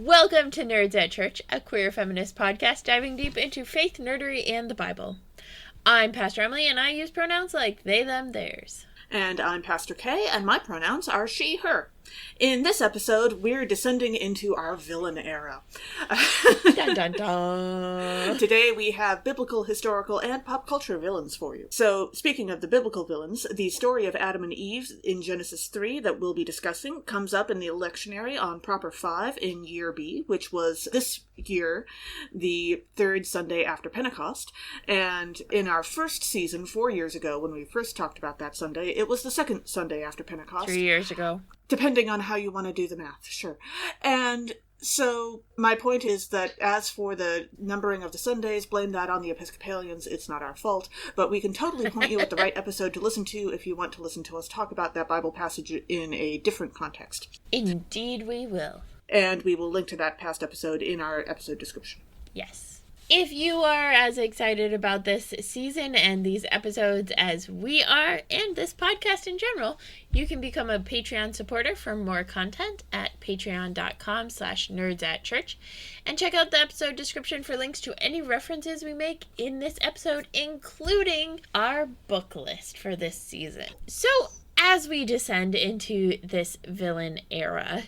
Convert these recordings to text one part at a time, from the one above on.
Welcome to Nerds at Church, a queer feminist podcast diving deep into faith, nerdery, and the Bible. I'm Pastor Emily, and I use pronouns like they, them, theirs. And I'm Pastor Kay, and my pronouns are she, her. In this episode, we're descending into our villain era. Dun dun dun. Today we have biblical, historical, and pop culture villains for you. So, speaking of the biblical villains, the story of Adam and Eve in Genesis 3 that we'll be discussing comes up in the lectionary on Proper 5 in Year B, which was this year, the third Sunday after Pentecost. And in our first season, 4 years ago, when we first talked about that Sunday, it was the second Sunday after Pentecost. 3 years ago. Depending on how you want to do the math, sure. And so my point is that as for the numbering of the Sundays, blame that on the Episcopalians. It's not our fault. But we can totally point you at the right episode to listen to if you want to listen to us talk about that Bible passage in a different context. Indeed we will. And we will link to that past episode in our episode description. Yes. If you are as excited about this season and these episodes as we are, and this podcast in general, you can become a Patreon supporter for more content at patreon.com/nerdsatchurch, and check out the episode description for links to any references we make in this episode, including our book list for this season. So, as we descend into this villain era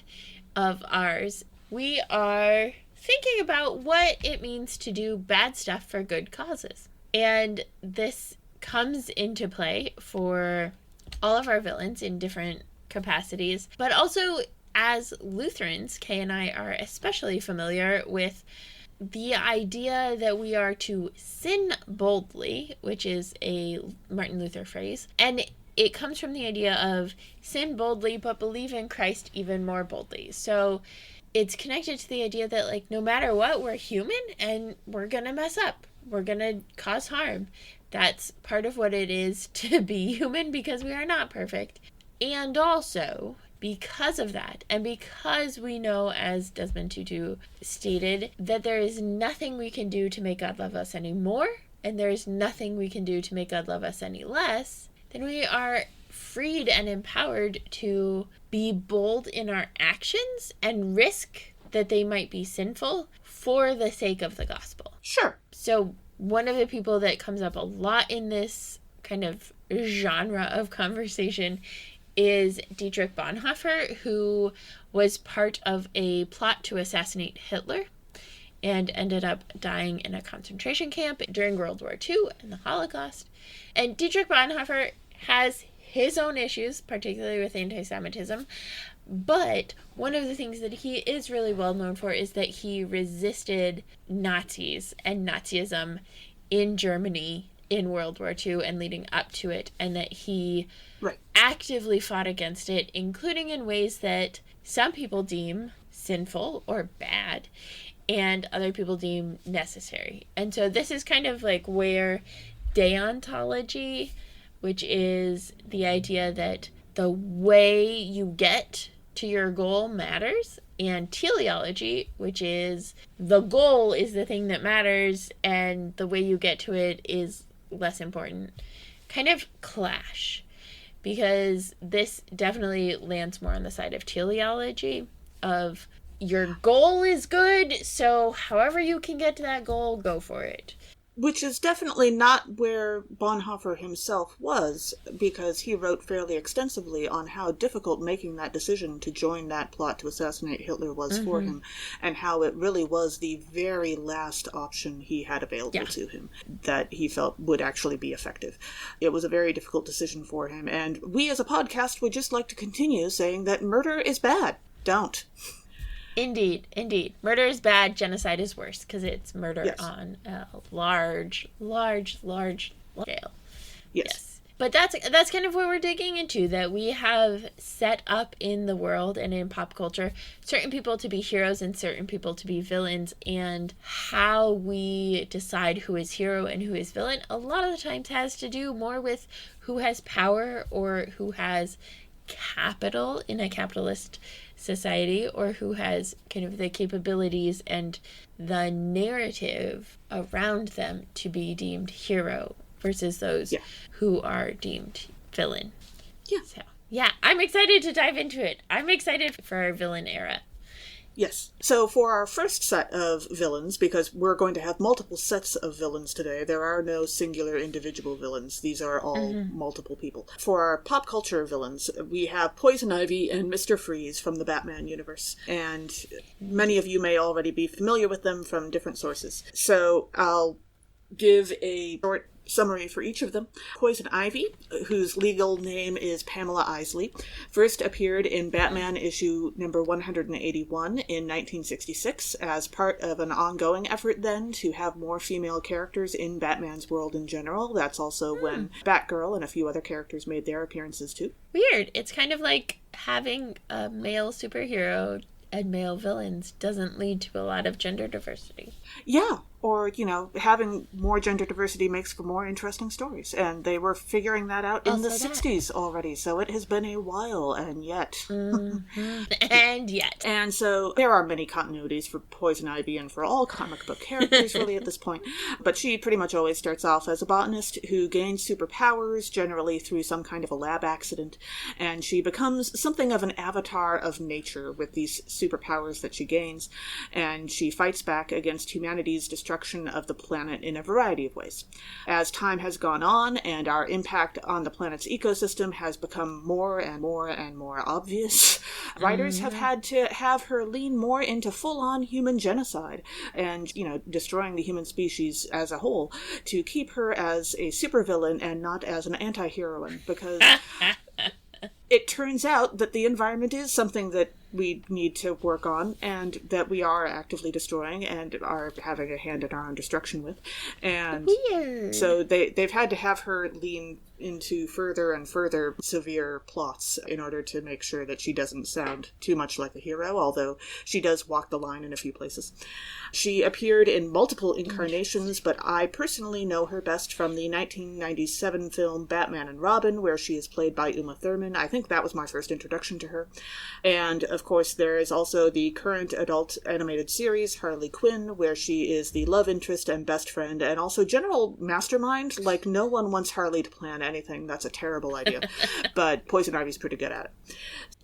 of ours, we are thinking about what it means to do bad stuff for good causes. And this comes into play for all of our villains in different capacities, but also as Lutherans, Kay and I are especially familiar with the idea that we are to sin boldly, which is a Martin Luther phrase, and it comes from the idea of sin boldly, but believe in Christ even more boldly. So it's connected to the idea that, like, no matter what, we're human and we're gonna mess up. We're gonna cause harm. That's part of what it is to be human, because we are not perfect. And also, because of that, and because we know, as Desmond Tutu stated, that there is nothing we can do to make God love us any more, and there is nothing we can do to make God love us any less, then we are freed and empowered to be bold in our actions and risk that they might be sinful for the sake of the gospel. Sure. So one of the people that comes up a lot in this kind of genre of conversation is Dietrich Bonhoeffer, who was part of a plot to assassinate Hitler and ended up dying in a concentration camp during World War II and the Holocaust. And Dietrich Bonhoeffer has his own issues, particularly with anti-Semitism, but one of the things that he is really well known for is that he resisted Nazis and Nazism in Germany in World War II and leading up to it, and that he actively fought against it, including in ways that some people deem sinful or bad, and other people deem necessary. And so this is kind of like where deontology, which is the idea that the way you get to your goal matters, and teleology, which is the goal is the thing that matters and the way you get to it is less important, kind of clash. Because this definitely lands more on the side of teleology, of your goal is good, so however you can get to that goal, go for it. Which is definitely not where Bonhoeffer himself was, because he wrote fairly extensively on how difficult making that decision to join that plot to assassinate Hitler was for him, and how it really was the very last option he had available to him that he felt would actually be effective. It was a very difficult decision for him, and we as a podcast would just like to continue saying that murder is bad. Don't. Indeed, indeed. Murder is bad, genocide is worse, because it's murder on a large scale. Yes. But that's kind of what we're digging into, that we have set up in the world and in pop culture certain people to be heroes and certain people to be villains, and how we decide who is hero and who is villain a lot of the times has to do more with who has power or who has capital in a capitalist society, or who has kind of the capabilities and the narrative around them to be deemed hero versus those who are deemed villain. Yeah. So, I'm excited to dive into it. I'm excited for our villain era. Yes. So for our first set of villains, because we're going to have multiple sets of villains today, there are no singular individual villains. These are all multiple people. For our pop culture villains, we have Poison Ivy and Mr. Freeze from the Batman universe. And many of you may already be familiar with them from different sources. So I'll give a short summary for each of them. Poison Ivy, whose legal name is Pamela Isley, first appeared in Batman issue number 181 in 1966 as part of an ongoing effort then to have more female characters in Batman's world in general. That's also when Batgirl and a few other characters made their appearances too. Weird. It's kind of like having a male superhero and male villains doesn't lead to a lot of gender diversity. Yeah. Or, having more gender diversity makes for more interesting stories. And they were figuring that out in the 60s already, so it has been a while, and yet. And yet. And so there are many continuities for Poison Ivy and for all comic book characters, really, at this point. But she pretty much always starts off as a botanist who gains superpowers, generally through some kind of a lab accident. And she becomes something of an avatar of nature with these superpowers that she gains. And she fights back against humanity's destruction of the planet in a variety of ways. As time has gone on and our impact on the planet's ecosystem has become more and more and more obvious, writers have had to have her lean more into full-on human genocide and, destroying the human species as a whole to keep her as a supervillain and not as an anti-heroine, because it turns out that the environment is something that we need to work on and that we are actively destroying and are having a hand in our own destruction with. And Weird. So they've had to have her lean into further and further severe plots in order to make sure that she doesn't sound too much like a hero, although she does walk the line in a few places. She appeared in multiple incarnations, but I personally know her best from the 1997 film Batman and Robin, where she is played by Uma Thurman. I think that was my first introduction to her. And, of course, there is also the current adult animated series, Harley Quinn, where she is the love interest and best friend, and also general mastermind. Like, no one wants Harley to plan anything. That's a terrible idea. But Poison Ivy's pretty good at it.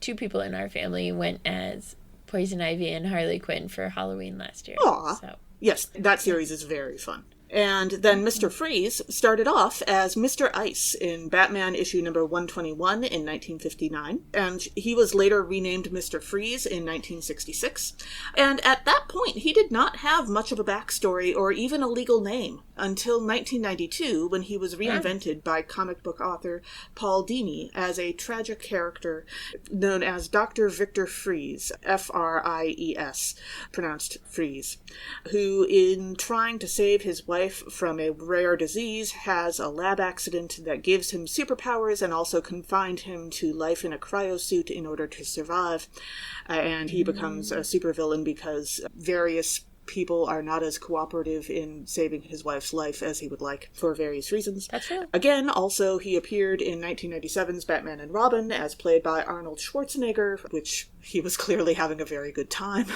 2 people in our family went as Poison Ivy and Harley Quinn for Halloween last year. Aw. So. Yes, that series is very fun. And then Mr. Freeze started off as Mr. Ice in Batman issue number 121 in 1959, and he was later renamed Mr. Freeze in 1966. And at that point, he did not have much of a backstory or even a legal name until 1992, when he was reinvented by comic book author Paul Dini as a tragic character known as Dr. Victor Freeze, F-R-I-E-S, pronounced Freeze, who, in trying to save his wife from a rare disease, has a lab accident that gives him superpowers and also confined him to life in a cryosuit in order to survive. And he becomes a supervillain because various people are not as cooperative in saving his wife's life as he would like for various reasons. That's true. Again, also, he appeared in 1997's Batman and Robin as played by Arnold Schwarzenegger, which he was clearly having a very good time.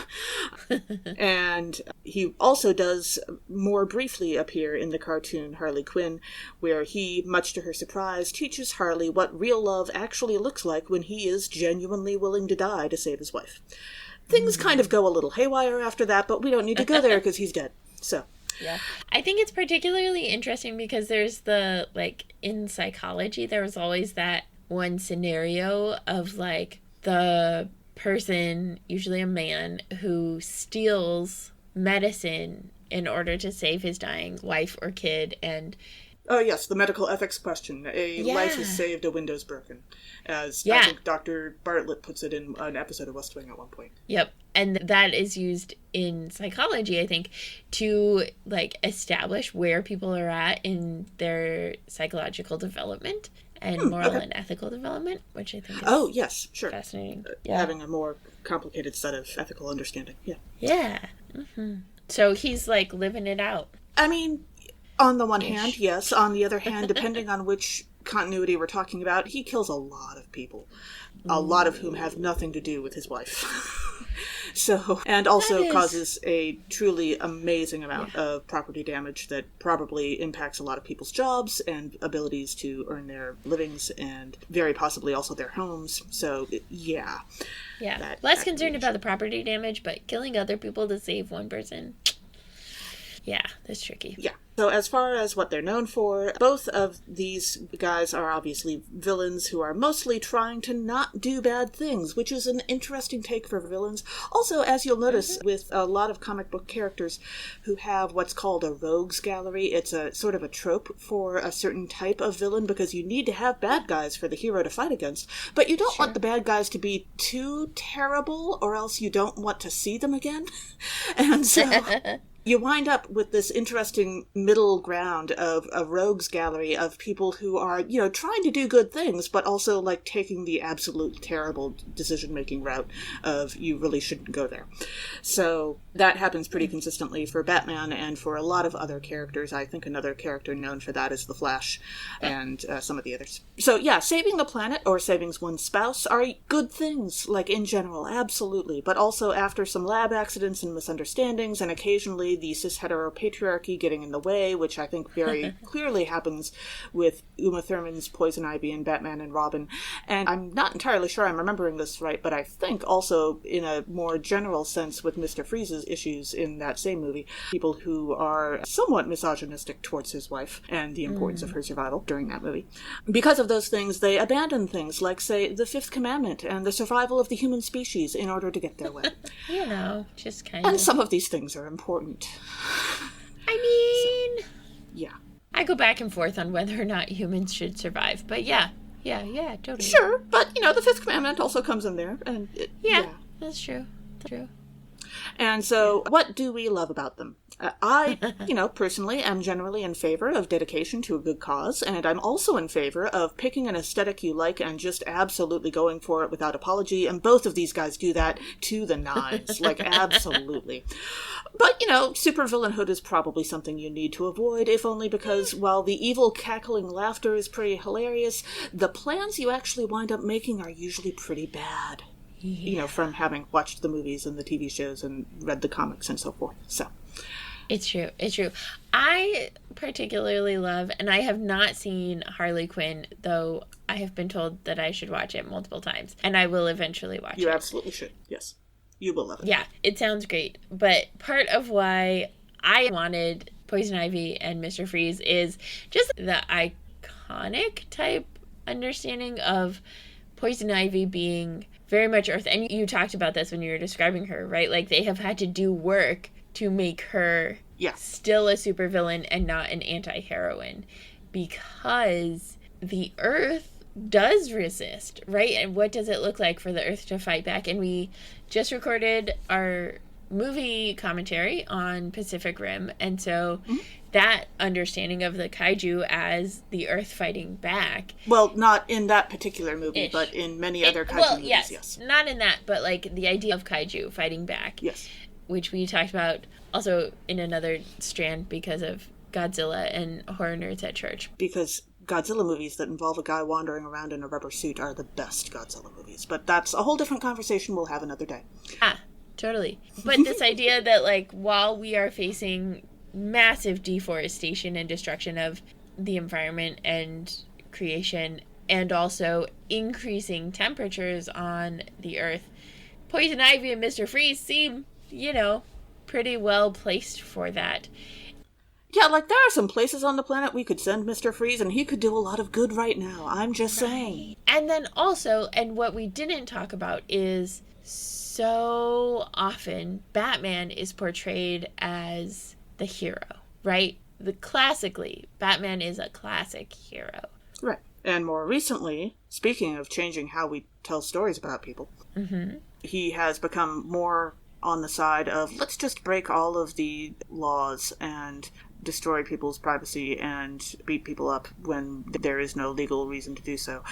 And he also does more briefly appear in the cartoon Harley Quinn, where he, much to her surprise, teaches Harley what real love actually looks like when he is genuinely willing to die to save his wife. Things kind of go a little haywire after that, but we don't need to go there because he's dead. So, yeah. I think it's particularly interesting because there's in psychology, there was always that one scenario of, the person, usually a man, who steals medicine in order to save his dying wife or kid, and... Oh, yes, the medical ethics question. A life is saved, a window's broken. As I think Dr. Bartlett puts it in an episode of West Wing at one point. Yep. And that is used in psychology, I think, to, establish where people are at in their psychological development and moral and ethical development, which I think is fascinating. Having a more complicated set of ethical understanding. Yeah. Yeah. Mm-hmm. So he's, living it out. I mean... On the one hand, yes. On the other hand, depending on which continuity we're talking about, he kills a lot of people. A lot of whom have nothing to do with his wife. So, and also causes a truly amazing amount of property damage that probably impacts a lot of people's jobs and abilities to earn their livings, and very possibly also their homes. So, yeah. Yeah. Less concerned about the property damage, but killing other people to save one person. Yeah, that's tricky. Yeah. So as far as what they're known for, both of these guys are obviously villains who are mostly trying to not do bad things, which is an interesting take for villains. Also, as you'll notice with a lot of comic book characters who have what's called a rogues gallery, it's a sort of a trope for a certain type of villain because you need to have bad guys for the hero to fight against. But you don't want the bad guys to be too terrible or else you don't want to see them again. And so... you wind up with this interesting middle ground of a rogues gallery of people who are, trying to do good things, but also, taking the absolute terrible decision-making route of you really shouldn't go there. So that happens pretty consistently for Batman and for a lot of other characters. I think another character known for that is the Flash and some of the others. So, yeah, saving the planet or saving one's spouse are good things, in general, absolutely. But also after some lab accidents and misunderstandings and occasionally the cis-heteropatriarchy getting in the way, which I think very clearly happens with Uma Thurman's Poison Ivy and Batman and Robin. And I'm not entirely sure I'm remembering this right, but I think also in a more general sense with Mr. Freeze's issues in that same movie, people who are somewhat misogynistic towards his wife and the importance of her survival during that movie. Because of those things, they abandon things like, say, the Fifth Commandment and the survival of the human species in order to get their way. Just kind of... And some of these things are important. I mean... So, yeah. I go back and forth on whether or not humans should survive, but yeah, totally. Sure, but, the Fifth Commandment also comes in there. And that's true. And so, what do we love about them? I, personally am generally in favor of dedication to a good cause, and I'm also in favor of picking an aesthetic you like and just absolutely going for it without apology, and both of these guys do that to the nines, absolutely. But, supervillainhood is probably something you need to avoid, if only because, while the evil cackling laughter is pretty hilarious, the plans you actually wind up making are usually pretty bad. From having watched the movies and the TV shows and read the comics and so forth, so... It's true. I particularly love, and I have not seen Harley Quinn, though I have been told that I should watch it multiple times, and I will eventually watch it. You absolutely should, yes. You will love it. Yeah, it sounds great, but part of why I wanted Poison Ivy and Mr. Freeze is just the iconic type understanding of Poison Ivy being very much Earth, and you talked about this when you were describing her, right? They have had to do work to make her still a supervillain and not an anti-heroine, because the Earth does resist, right? And what does it look like for the Earth to fight back? And we just recorded our movie commentary on Pacific Rim, and so that understanding of the kaiju as the Earth fighting back... Well, not in that particular movie, but in many other kaiju movies, yes. Not in that, but the idea of kaiju fighting back. Yes. Which we talked about also in another strand because of Godzilla and Horror Nerds at Church. Because Godzilla movies that involve a guy wandering around in a rubber suit are the best Godzilla movies. But that's a whole different conversation we'll have another day. Totally. But this idea that, while we are facing massive deforestation and destruction of the environment and creation, and also increasing temperatures on the Earth, Poison Ivy and Mr. Freeze seem... pretty well placed for that. Yeah, there are some places on the planet we could send Mr. Freeze, and he could do a lot of good right now. I'm just saying. And then also, and what we didn't talk about is so often Batman is portrayed as the hero, right? Classically, Batman is a classic hero. Right. And more recently, speaking of changing how we tell stories about people, he has become more on the side of, let's just break all of the laws and destroy people's privacy and beat people up when there is no legal reason to do so.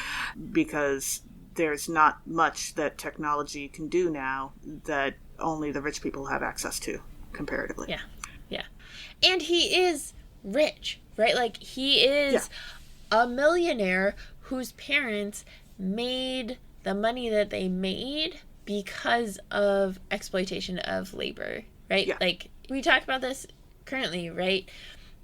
Because there's not much that technology can do now that only the rich people have access to, comparatively. Yeah. And he is rich, right? He is a millionaire whose parents made the money that they made because of exploitation of labor, right? Yeah. Like, we talk about this currently, right?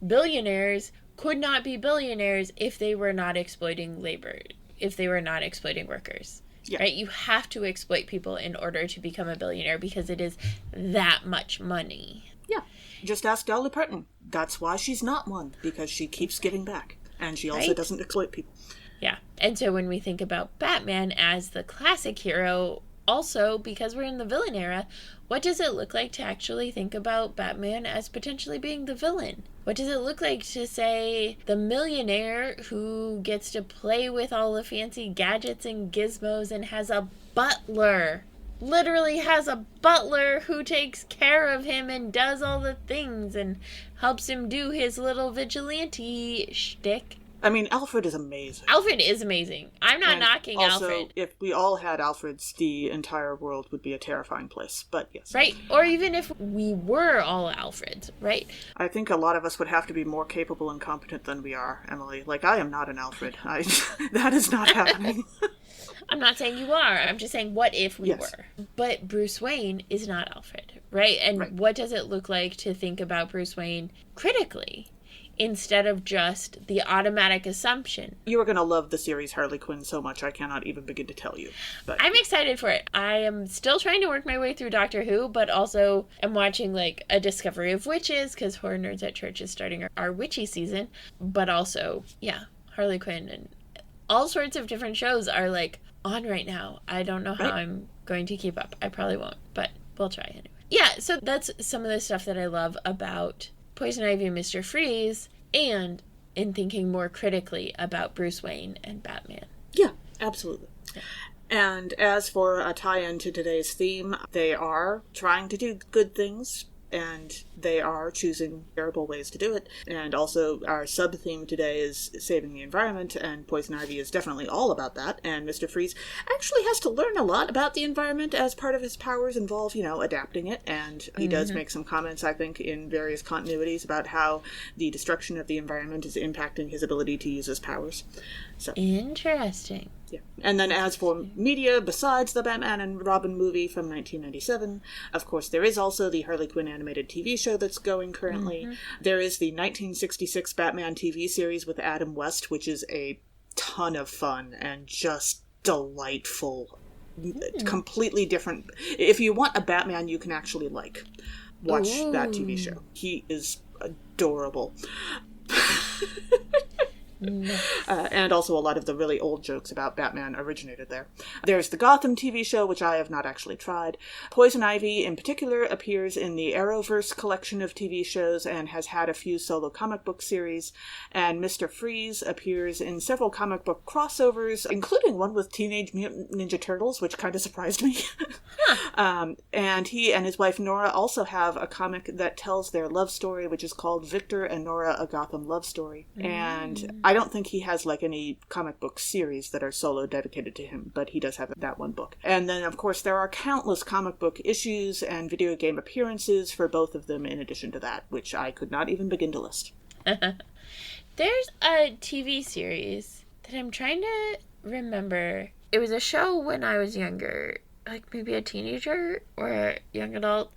Billionaires could not be billionaires if they were not exploiting labor, if they were not exploiting workers. Yeah. Right? You have to exploit people in order to become a billionaire because it is that much money. Yeah. Just ask Dolly Parton. That's why she's not one, because she keeps giving back. And she also doesn't exploit people. Yeah. And so when we think about Batman as the classic hero, also because we're in the villain era, what does it look like to actually think about Batman as potentially being the villain? What does it look like to say the millionaire who gets to play with all the fancy gadgets and gizmos and has a butler? Literally has a butler who takes care of him and does all the things and helps him do his little vigilante shtick. I mean, Alfred is amazing. Alfred is amazing. I'm not knocking also, Alfred. If we all had Alfreds, the entire world would be a terrifying place. But yes. Right? Or even if we were all Alfreds, right? I think a lot of us would have to be more capable and competent than we are, Emily. Like, I am not an Alfred. That is not happening. I'm not saying you are. I'm just saying, what if we Yes. were? But Bruce Wayne is not Alfred, right? And what does it look like to think about Bruce Wayne critically instead of just the automatic assumption? You are going to love the series Harley Quinn so much I cannot even begin to tell you. But I'm excited for it. I am still trying to work my way through Doctor Who, but also am watching like a Discovery of Witches because Horror Nerds at Church is starting our witchy season. But also, yeah, Harley Quinn and all sorts of different shows are like on right now. I don't know how I'm going to keep up. I probably won't, but we'll try anyway. Yeah, so that's some of the stuff that I love about Poison Ivy and Mr. Freeze, and in thinking more critically about Bruce Wayne and Batman. yeah, absolutely. Yeah. And as for a tie-in to today's theme, they are trying to do good things, and they are choosing terrible ways to do it. And also, our sub-theme today is saving the environment, and Poison Ivy is definitely all about that. And Mr. Freeze actually has to learn a lot about the environment as part of his powers involve, adapting it. And he does make some comments, I think, in various continuities about how the destruction of the environment is impacting his ability to use his powers. So Interesting. yeah. And then as for media, besides the Batman and Robin movie from 1997, of course, there is also the Harley Quinn animated TV show that's going currently. There is the 1966 Batman TV series with Adam West, which is a ton of fun and just delightful. Completely different. If you want a Batman you can actually like, watch that TV show. He is adorable. And also a lot of the really old jokes about Batman originated there. There's the Gotham TV show, which I have not actually tried. Poison Ivy, in particular, appears in the Arrowverse collection of TV shows and has had a few solo comic book series. And Mr. Freeze appears in several comic book crossovers, including one with Teenage Mutant Ninja Turtles, which kind of surprised me. And he and his wife Nora also have a comic that tells their love story, which is called Victor and Nora, A Gotham Love Story. And I don't think he has like any comic book series that are solo dedicated to him, but he does have that one book. And then, of course, there are countless comic book issues and video game appearances for both of them in addition to that, which I could not even begin to list. There's a TV series that I'm trying to remember. It was a show when I was younger, like maybe a teenager or a young adult,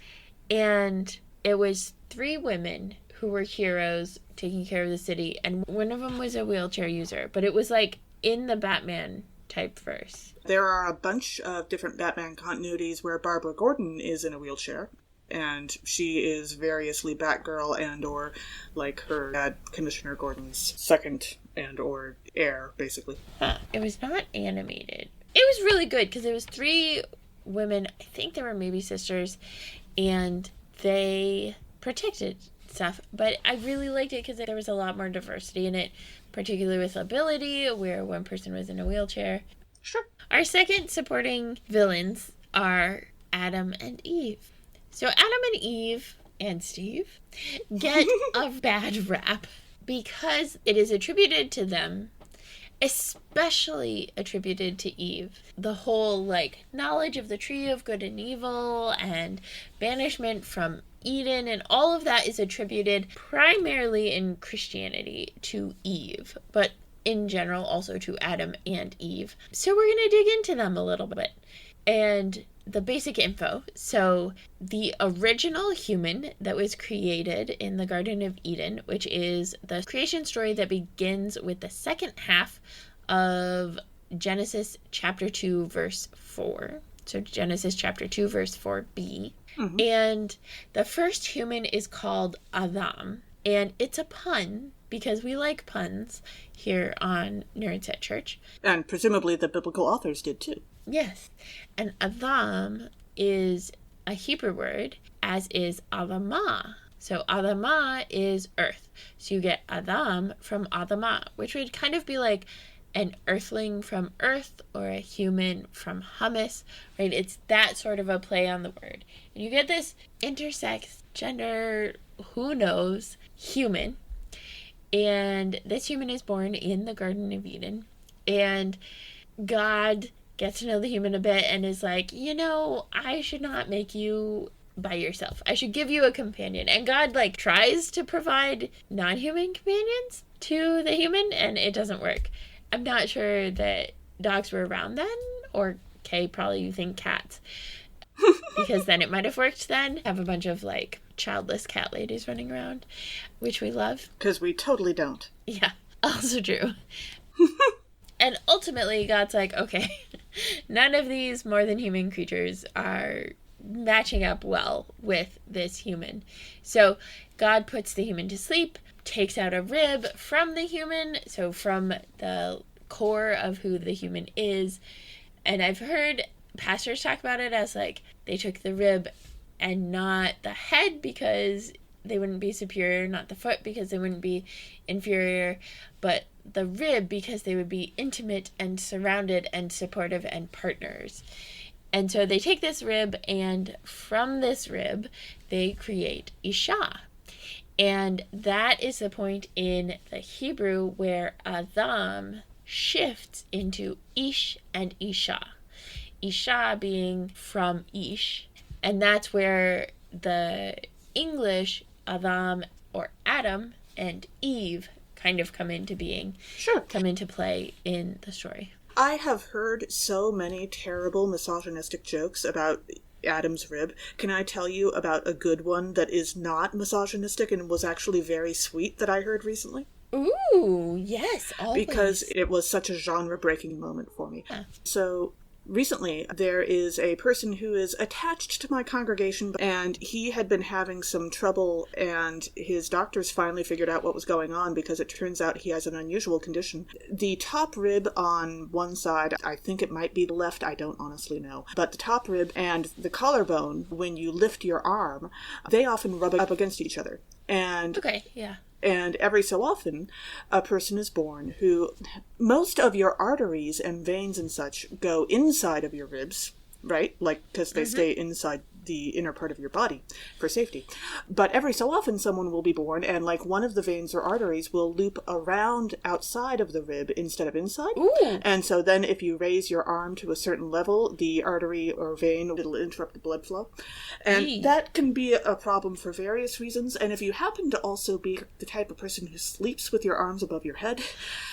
and it was 3 women who were heroes taking care of the city, and one of them was a wheelchair user, but it was like in the Batman type verse. There are a bunch of different Batman continuities where Barbara Gordon is in a wheelchair, and she is variously Batgirl and or like her dad, Commissioner Gordon's second and or heir, basically. It was not animated. It was really good because it was 3 women, I think they were maybe sisters, and they protected stuff, but I really liked it because there was a lot more diversity in it, particularly with ability, where one person was in a wheelchair. Sure. Our second supporting villains are Adam and Eve. So Adam and Eve and Steve get a bad rap because it is attributed to them, especially attributed to Eve. The whole like knowledge of the tree of good and evil and banishment from Eden and all of that is attributed primarily in Christianity to Eve, but in general also to Adam and Eve. So we're going to dig into them a little bit. And the basic info. So the original human that was created in the Garden of Eden, which is the creation story that begins with the second half of Genesis chapter 2, verse 4. So Genesis chapter 2, verse 4b. Mm-hmm. And the first human is called Adam. And it's a pun, because we like puns here on Nerds at Church. And presumably the biblical authors did too. Yes. And Adam is a Hebrew word, as is Adamah. So Adamah is earth. So you get Adam from Adamah, which would kind of be like an earthling from earth or a human from hummus, right? It's that sort of a play on the word. And you get this intersex, gender, who knows, human. And this human is born in the Garden of Eden. And God gets to know the human a bit and is like, I should not make you by yourself. I should give you a companion. And God, tries to provide non-human companions to the human, and it doesn't work. I'm not sure that dogs were around then, or, probably you think cats. Because then it might have worked then. Have a bunch of, childless cat ladies running around, which we love. Because we totally don't. Yeah, also true. And ultimately, God's like, okay, none of these more than human creatures are matching up well with this human. So God puts the human to sleep, takes out a rib from the human, so from the core of who the human is. And I've heard pastors talk about it as they took the rib and not the head because they wouldn't be superior, not the foot because they wouldn't be inferior, but the rib because they would be intimate and surrounded and supportive and partners. And so they take this rib, and from this rib, they create Isha. And that is the point in the Hebrew where Adam shifts into Ish and Isha. Isha being from Ish. And that's where the English Adam or Adam and Eve kind of come into being. Sure. Come into play in the story. I have heard so many terrible misogynistic jokes about Adam's rib. Can I tell you about a good one that is not misogynistic and was actually very sweet that I heard recently? Ooh, yes, always. Because it was such a genre-breaking moment for me. Yeah. So recently, there is a person who is attached to my congregation, and he had been having some trouble, and his doctors finally figured out what was going on because it turns out he has an unusual condition. The top rib on one side, I think it might be the left, I don't honestly know, but the top rib and the collarbone, when you lift your arm, they often rub up against each other. And okay, yeah. And every so often, a person is born who, most of your arteries and veins and such go inside of your ribs, right? Because they stay inside the inner part of your body for safety. But every so often someone will be born and one of the veins or arteries will loop around outside of the rib instead of inside. Ooh. And so then if you raise your arm to a certain level, the artery or vein, it'll interrupt the blood flow. And that can be a problem for various reasons. And if you happen to also be the type of person who sleeps with your arms above your head,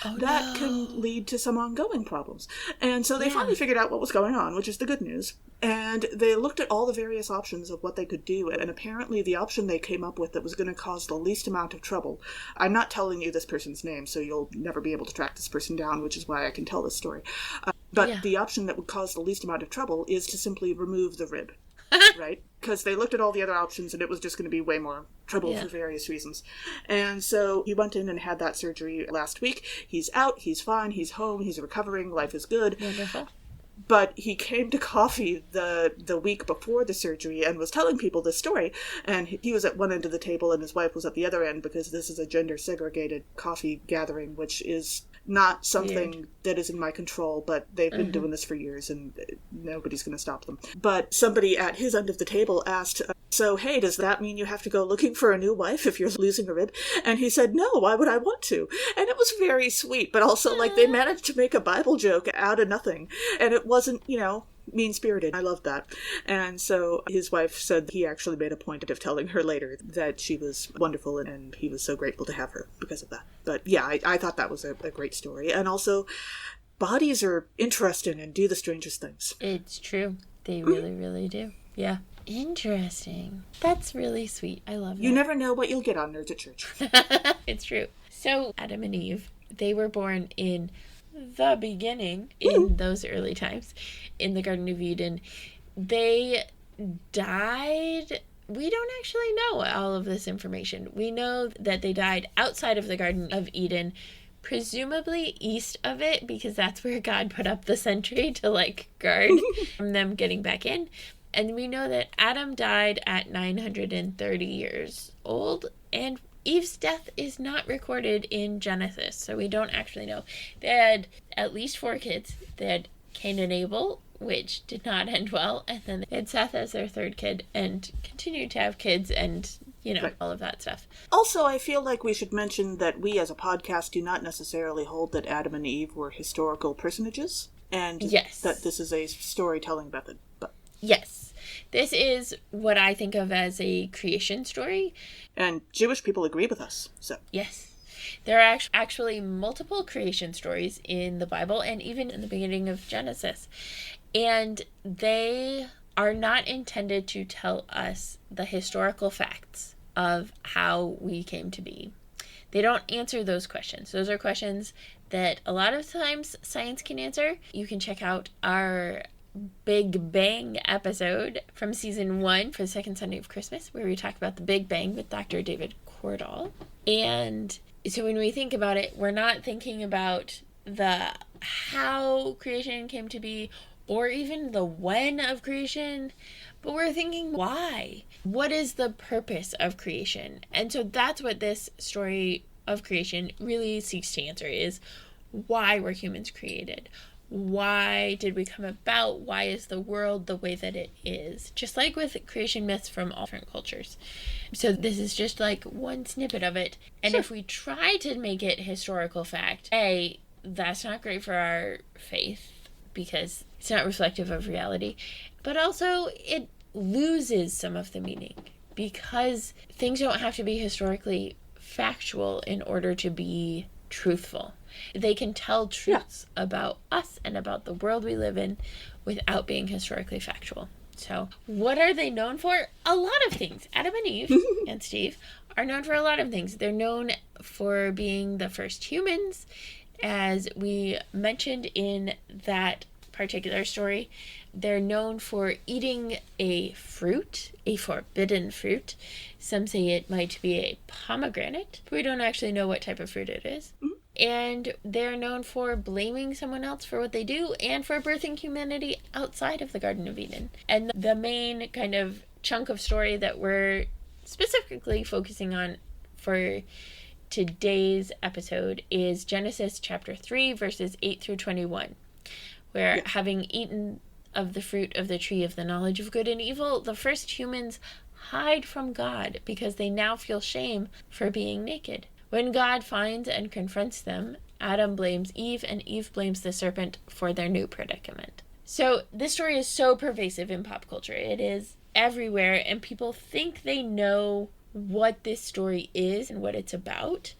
that can lead to some ongoing problems. And so they finally figured out what was going on, which is the good news. And they looked at all the various options of what they could do, and apparently the option they came up with that was going to cause the least amount of trouble. I'm not telling you this person's name, so you'll never be able to track this person down, which is why I can tell this story. But the option that would cause the least amount of trouble is to simply remove the rib, right? Because they looked at all the other options, and it was just going to be way more trouble for various reasons. And so he went in and had that surgery last week. He's out, he's fine, he's home, he's recovering, life is good. Wonderful. But he came to coffee the week before the surgery and was telling people this story. And he was at one end of the table and his wife was at the other end because this is a gender-segregated coffee gathering, which is not something that is in my control, but they've been doing this for years and nobody's going to stop them. But somebody at his end of the table asked, so, hey, does that mean you have to go looking for a new wife if you're losing a rib? And he said, no, why would I want to? And it was very sweet, but also, they managed to make a Bible joke out of nothing. And it wasn't, mean-spirited. I loved that. And so his wife said he actually made a point of telling her later that she was wonderful and he was so grateful to have her because of that. But yeah, I thought that was a great story. And also, bodies are interesting and do the strangest things. It's true. They really, really do. Yeah. Interesting. That's really sweet. I love that. You never know what you'll get on Nerds at Church. It's true. So, Adam and Eve, they were born in the beginning, in those early times, in the Garden of Eden. They died. We don't actually know all of this information. We know that they died outside of the Garden of Eden, presumably east of it, because that's where God put up the sentry to, like, guard from them getting back in. And we know that Adam died at 930 years old, and Eve's death is not recorded in Genesis, so we don't actually know. They had at least 4 kids. They had Cain and Abel, which did not end well, and then they had Seth as their 3rd kid, and continued to have kids, and, you know, all of that stuff. Also, I feel like we should mention that we as a podcast do not necessarily hold that Adam and Eve were historical personages, and that this is a storytelling method. But yes. This is what I think of as a creation story. And Jewish people agree with us, so. Yes. There are actually multiple creation stories in the Bible, and even in the beginning of Genesis. And they are not intended to tell us the historical facts of how we came to be. They don't answer those questions. Those are questions that a lot of times science can answer. You can check out our Big Bang episode from season 1 for the second Sunday of Christmas, where we talk about the Big Bang with Dr. David Cordall. And so when we think about it, we're not thinking about the how creation came to be, or even the when of creation, but we're thinking why. What is the purpose of creation? And so that's what this story of creation really seeks to answer, is why were humans created? Why did we come about? Why is the world the way that it is? Just like with creation myths from all different cultures. So this is just like one snippet of it. And if we try to make it historical fact, A, that's not great for our faith because it's not reflective of reality. But also it loses some of the meaning because things don't have to be historically factual in order to be truthful. They can tell truths about us and about the world we live in without being historically factual. So, what are they known for? A lot of things. Adam and Eve and Steve are known for a lot of things. They're known for being the first humans, as we mentioned in that particular story. They're known for eating a fruit, a forbidden fruit. Some say it might be a pomegranate. We don't actually know what type of fruit it is. And they're known for blaming someone else for what they do and for birthing humanity outside of the Garden of Eden. And the main kind of chunk of story that we're specifically focusing on for today's episode is Genesis chapter 3, verses 8 through 21, where having eaten of the fruit of the tree of the knowledge of good and evil, the first humans hide from God because they now feel shame for being naked. When God finds and confronts them, Adam blames Eve and Eve blames the serpent for their new predicament. So this story is so pervasive in pop culture. It is everywhere, and people think they know what this story is and what it's about.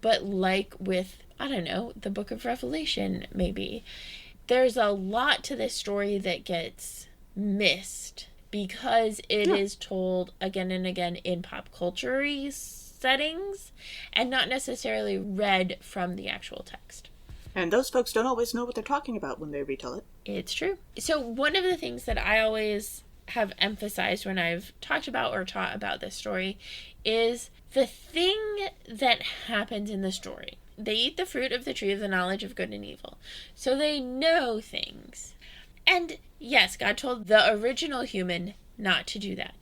But like with, I don't know, the book of Revelation, maybe, there's a lot to this story that gets missed because it is told again and again in pop culture settings and not necessarily read from the actual text. And those folks don't always know what they're talking about when they retell it. It's true. So one of the things that I always have emphasized when I've talked about or taught about this story is the thing that happens in the story. They eat the fruit of the tree of the knowledge of good and evil. So they know things. And yes, God told the original human not to do that.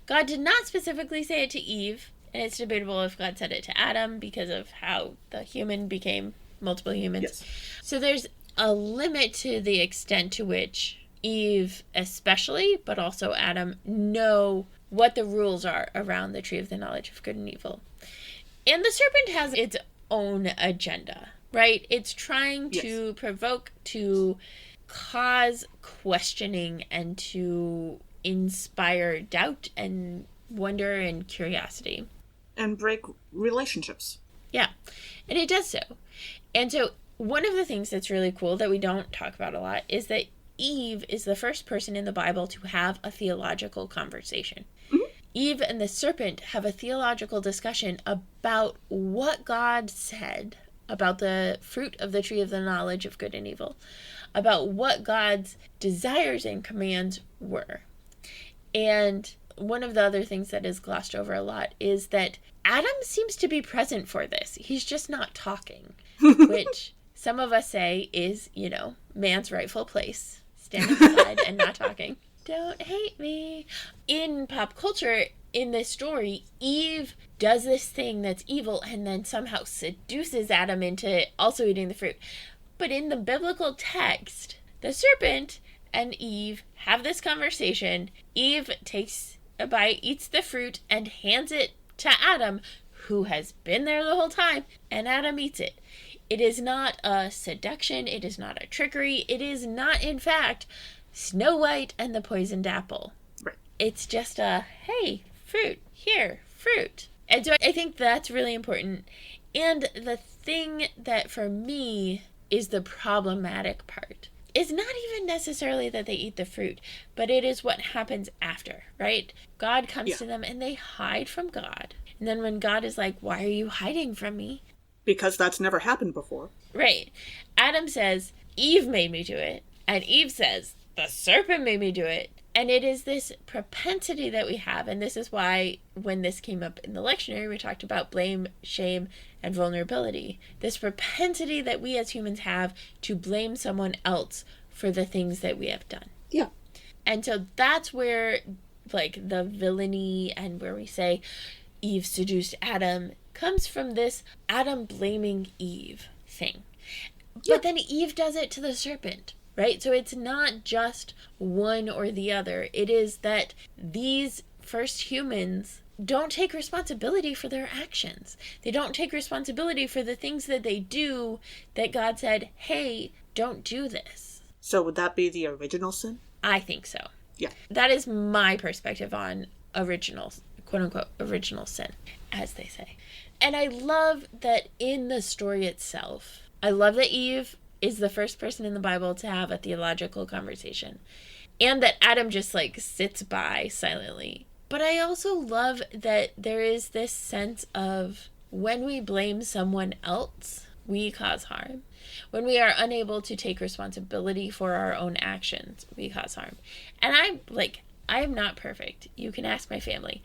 God did not specifically say it to Eve. And it's debatable if God said it to Adam because of how the human became multiple humans. Yes. So there's a limit to the extent to which Eve especially, but also Adam, know what the rules are around the tree of the knowledge of good and evil. And the serpent has its own agenda, right? It's trying to provoke, to cause questioning, and to inspire doubt and wonder and curiosity. And break relationships. Yeah, and it does so. And so one of the things that's really cool that we don't talk about a lot is that Eve is the first person in the Bible to have a theological conversation. Eve and the serpent have a theological discussion about what God said about the fruit of the tree of the knowledge of good and evil, about what God's desires and commands were. And one of the other things that is glossed over a lot is that Adam seems to be present for this. He's just not talking, which some of us say is, man's rightful place, standing aside and not talking. Don't hate me. In pop culture, in this story, Eve does this thing that's evil and then somehow seduces Adam into also eating the fruit. But in the biblical text, the serpent and Eve have this conversation. Eve takes a bite, eats the fruit, and hands it to Adam, who has been there the whole time, and Adam eats it. It is not a seduction. It is not a trickery. It is not, in fact, Snow White and the Poisoned Apple. Right. It's just a, hey, fruit, here, fruit. And so I think that's really important. And the thing that for me is the problematic part is not even necessarily that they eat the fruit, but it is what happens after, right? God comes to them and they hide from God. And then when God is like, why are you hiding from me? Because that's never happened before. Right. Adam says, Eve made me do it. And Eve says, the serpent made me do it. And it is this propensity that we have. And this is why when this came up in the lectionary, we talked about blame, shame, and vulnerability. This propensity that we as humans have to blame someone else for the things that we have done. Yeah. And so that's where, the villainy and where we say Eve seduced Adam comes from this Adam blaming Eve thing. Yeah. But then Eve does it to the serpent. Right? So it's not just one or the other. It is that these first humans don't take responsibility for their actions. They don't take responsibility for the things that they do that God said, hey, don't do this. So would that be the original sin? I think so. Yeah. That is my perspective on original, quote unquote, original sin, as they say. And I love that in the story itself, I love that Eve is the first person in the Bible to have a theological conversation. And that Adam just sits by silently. But I also love that there is this sense of when we blame someone else, we cause harm. When we are unable to take responsibility for our own actions, we cause harm. And I am not perfect. You can ask my family.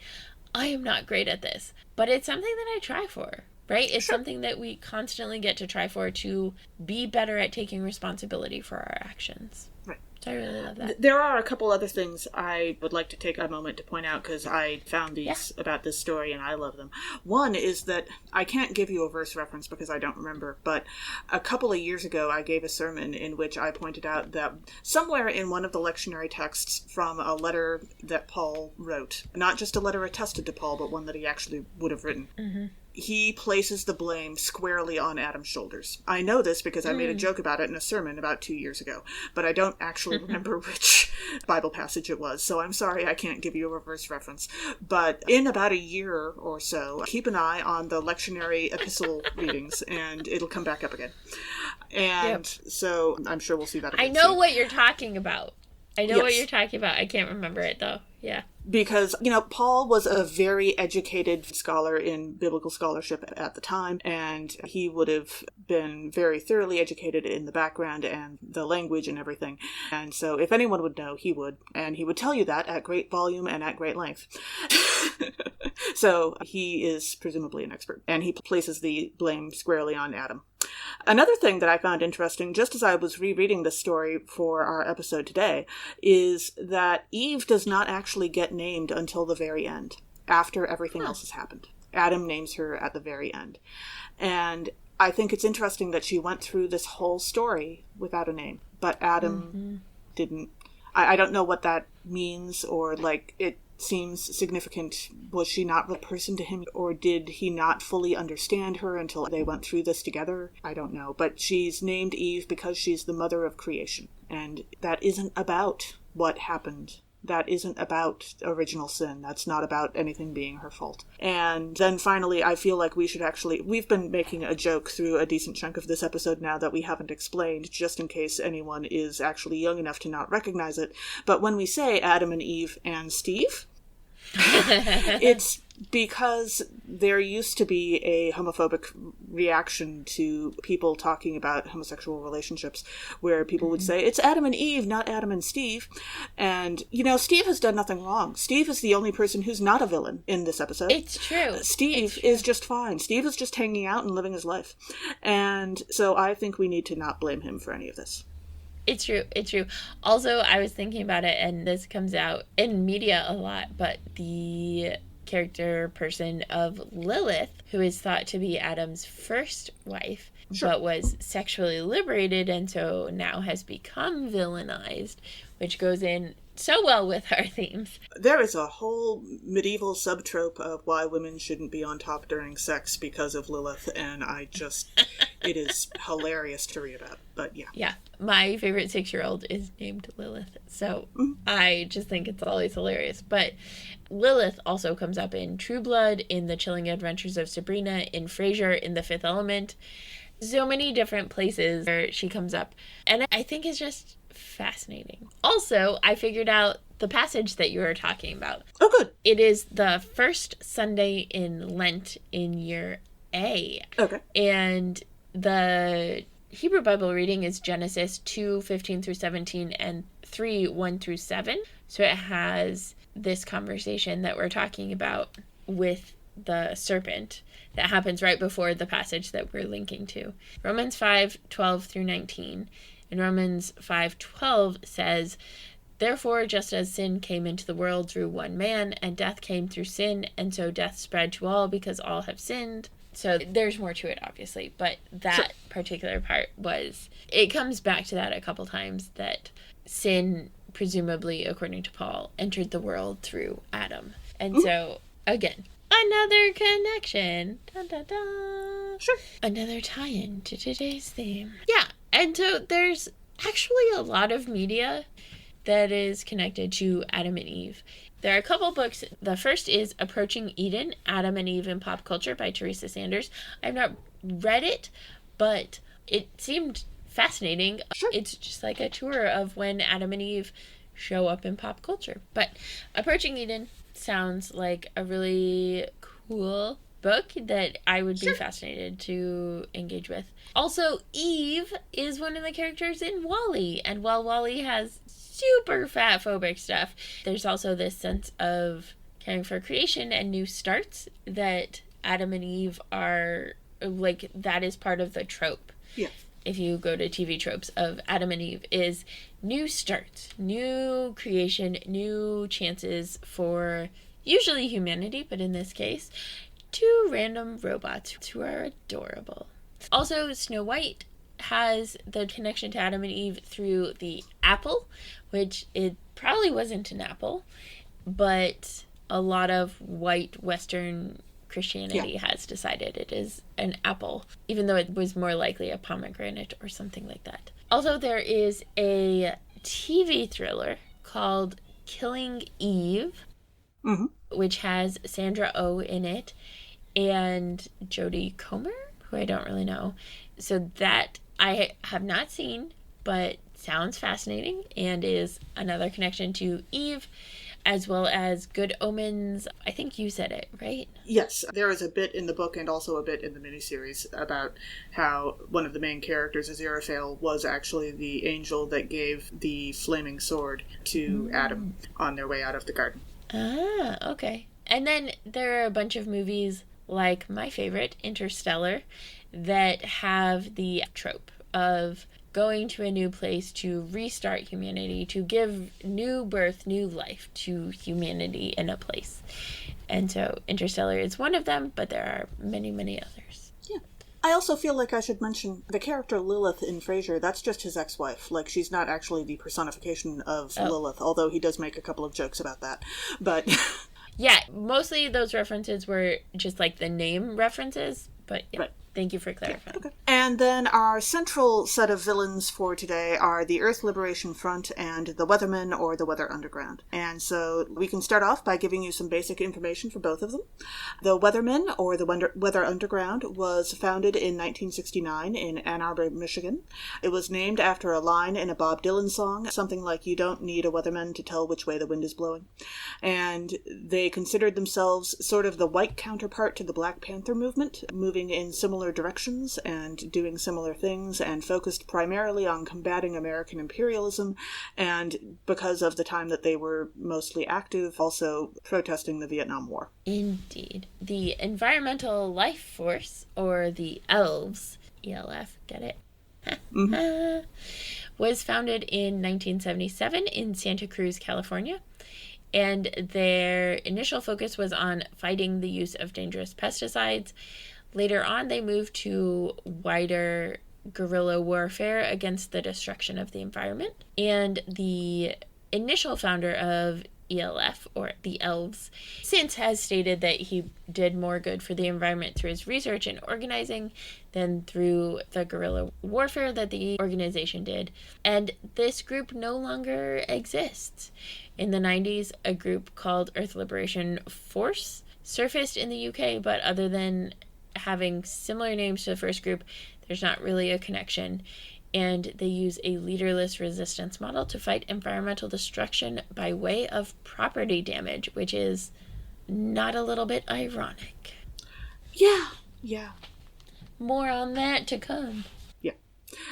I am not great at this. But it's something that I try for. Right? It's something that we constantly get to try for to be better at taking responsibility for our actions. Right. So I really love that. There are a couple other things I would like to take a moment to point out because I found these about this story and I love them. One is that I can't give you a verse reference because I don't remember, but a couple of years ago I gave a sermon in which I pointed out that somewhere in one of the lectionary texts from a letter that Paul wrote, not just a letter attested to Paul, but one that he actually would have written, he places the blame squarely on Adam's shoulders. I know this because I made a joke about it in a sermon about 2 years ago, but I don't actually remember which Bible passage it was, so I'm sorry I can't give you a reverse reference. But in about a year or so, keep an eye on the lectionary epistle readings, and it'll come back up again. And so I'm sure we'll see that again I know soon. what you're talking about. What you're talking about. I can't remember it, though. Yeah. Because, Paul was a very educated scholar in biblical scholarship at the time, and he would have been very thoroughly educated in the background and the language and everything. And so if anyone would know, he would. And he would tell you that at great volume and at great length. So he is presumably an expert, and he places the blame squarely on Adam. Another thing that I found interesting, just as I was rereading this story for our episode today, is that Eve does not actually get named until the very end, after everything else has happened. Adam names her at the very end. And I think it's interesting that she went through this whole story without a name, but Adam didn't. I don't know what that means, or it seems significant. Was she not the person to him, or did he not fully understand her until they went through this together? I don't know. But she's named Eve because she's the mother of creation. And that isn't about what happened That isn't about original sin. That's not about anything being her fault. And then finally, I feel like we've been making a joke through a decent chunk of this episode now that we haven't explained, just in case anyone is actually young enough to not recognize it. But when we say Adam and Eve and Steve, it's because there used to be a homophobic reaction to people talking about homosexual relationships where people would say, it's Adam and Eve, not Adam and Steve. And, Steve has done nothing wrong. Steve is the only person who's not a villain in this episode. It's true. Steve is just fine. Steve is just hanging out and living his life. And so I think we need to not blame him for any of this. It's true. It's true. Also, I was thinking about it, and this comes out in media a lot, but the character person of Lilith, who is thought to be Adam's first wife, sure, but was sexually liberated and so now has become villainized, which goes in so well with our themes. There is a whole medieval subtrope of why women shouldn't be on top during sex because of Lilith, and it is hilarious to read about, but yeah. Yeah. My favorite 6-year-old is named Lilith, so I just think it's always hilarious. But Lilith also comes up in True Blood, in The Chilling Adventures of Sabrina, in Frasier, in The Fifth Element. So many different places where she comes up, and I think it's just fascinating. Also, I figured out the passage that you were talking about. Oh, good. It is the first Sunday in Lent in year A. Okay. And the Hebrew Bible reading is Genesis 2:15 through 17 and 3:1 through 7. So it has this conversation that we're talking about with the serpent that happens right before the passage that we're linking to. Romans 5:12 through 19. And Romans 5:12 says, therefore, just as sin came into the world through one man, and death came through sin, and so death spread to all because all have sinned. So there's more to it, obviously, but that particular part it comes back to that a couple times, that sin, presumably, according to Paul, entered the world through Adam. And so, again, another connection. Dun, dun, dun. Sure. Another tie-in to today's theme. Yeah, and so there's actually a lot of media that is connected to Adam and Eve. There are a couple books. The first is Approaching Eden, Adam and Eve in Pop Culture by Teresa Sanders. I've not read it, but it seemed fascinating. Sure. It's just like a tour of when Adam and Eve show up in pop culture. But Approaching Eden sounds like a really cool book that I would be fascinated to engage with. Also, Eve is one of the characters in WALL-E, and while WALL-E has super fat phobic stuff, there's also this sense of caring for creation and new starts that Adam and Eve are, like, that is part of the trope. Yeah. If you go to TV tropes of Adam and Eve, is new starts, new creation, new chances for usually humanity, but in this case, 2 random robots who are adorable. Also, Snow White has the connection to Adam and Eve through the apple, which it probably wasn't an apple, but a lot of white Western Christianity has decided it is an apple, even though it was more likely a pomegranate or something like that. Also, there is a TV thriller called Killing Eve, which has Sandra Oh in it, and Jodie Comer, who I don't really know. So that I have not seen, but sounds fascinating, and is another connection to Eve, as well as Good Omens. I think you said it, right? Yes, there is a bit in the book and also a bit in the miniseries about how one of the main characters, Aziraphale, was actually the angel that gave the flaming sword to Adam on their way out of the garden. Ah, okay. And then there are a bunch of movies like my favorite, Interstellar, that have the trope of going to a new place to restart humanity, to give new birth, new life to humanity in a place. And so Interstellar is one of them, but there are many, many others. Yeah. I also feel like I should mention the character Lilith in Frasier. That's just his ex-wife. Like, she's not actually the personification of Lilith, although he does make a couple of jokes about that. But yeah, mostly those references were just like the name references, but yeah. Right. Thank you for clarifying. Yeah, okay. And then our central set of villains for today are the Earth Liberation Front and the Weathermen, or the Weather Underground. And so we can start off by giving you some basic information for both of them. The Weathermen, or the Weather Underground, was founded in 1969 in Ann Arbor, Michigan. It was named after a line in a Bob Dylan song, something like, "You don't need a weatherman to tell which way the wind is blowing." And they considered themselves sort of the white counterpart to the Black Panther movement, moving in similar directions and doing similar things, and focused primarily on combating American imperialism, and because of the time that they were mostly active, also protesting the Vietnam War. Indeed. The Environmental Life Force, or the ELVs, ELF, get it? Mm-hmm. Was founded in 1977 in Santa Cruz, California. And their initial focus was on fighting the use of dangerous pesticides. Later on, they moved to wider guerrilla warfare against the destruction of the environment. And the initial founder of ELF, or the ELVs, since has stated that he did more good for the environment through his research and organizing than through the guerrilla warfare that the organization did. And this group no longer exists. In the 90s, a group called Earth Liberation Force surfaced in the UK, but other than having similar names to the first group, there's not really a connection. And they use a leaderless resistance model to fight environmental destruction by way of property damage, which is not a little bit ironic. Yeah. More on that to come.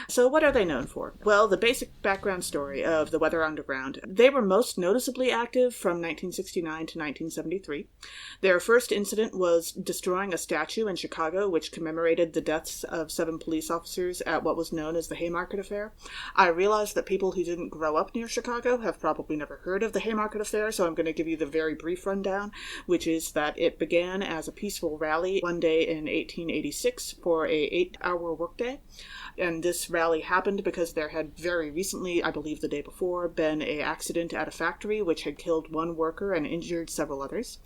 So what are they known for? Well, the basic background story of the Weather Underground. They were most noticeably active from 1969 to 1973. Their first incident was destroying a statue in Chicago which commemorated the deaths of 7 police officers at what was known as the Haymarket Affair. I realize that people who didn't grow up near Chicago have probably never heard of the Haymarket Affair, so I'm going to give you the very brief rundown, which is that it began as a peaceful rally one day in 1886 for a 8-hour workday. And this rally happened because there had very recently, I believe the day before, been an accident at a factory which had killed 1 worker and injured several others.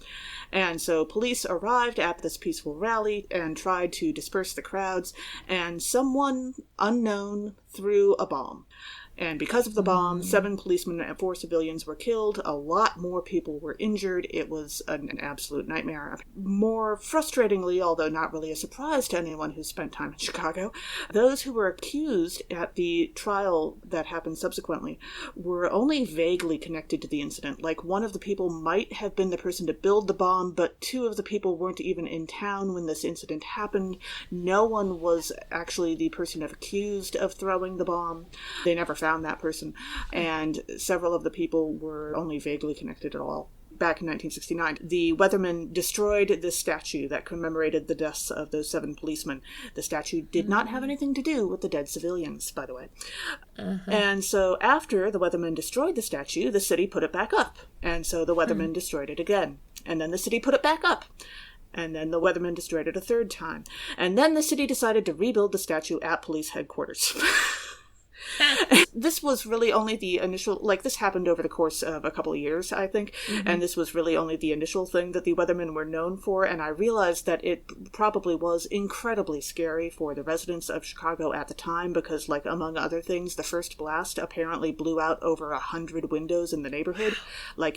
And so police arrived at this peaceful rally and tried to disperse the crowds, and someone unknown threw a bomb. And because of the bomb, 7 policemen and 4 civilians were killed. A lot more people were injured. It was an absolute nightmare. More frustratingly, although not really a surprise to anyone who spent time in Chicago, those who were accused at the trial that happened subsequently were only vaguely connected to the incident. Like, one of the people might have been the person to build the bomb, but 2 of the people weren't even in town when this incident happened. No one was actually the person accused of throwing the bomb. They never found that person, and several of the people were only vaguely connected at all. Back in 1969, the Weathermen destroyed this statue that commemorated the deaths of those 7 policemen. The statue did not have anything to do with the dead civilians, by the way. And so after the Weathermen destroyed the statue, the city put it back up. And so the Weathermen destroyed it again. And then the city put it back up. And then the Weathermen destroyed it a 3rd time. And then the city decided to rebuild the statue at police headquarters. This was really only the initial, this happened over the course of a couple of years, I think, and this was really only the initial thing that the Weathermen were known for, and I realized that it probably was incredibly scary for the residents of Chicago at the time, because, among other things, the first blast apparently blew out over 100 windows in the neighborhood.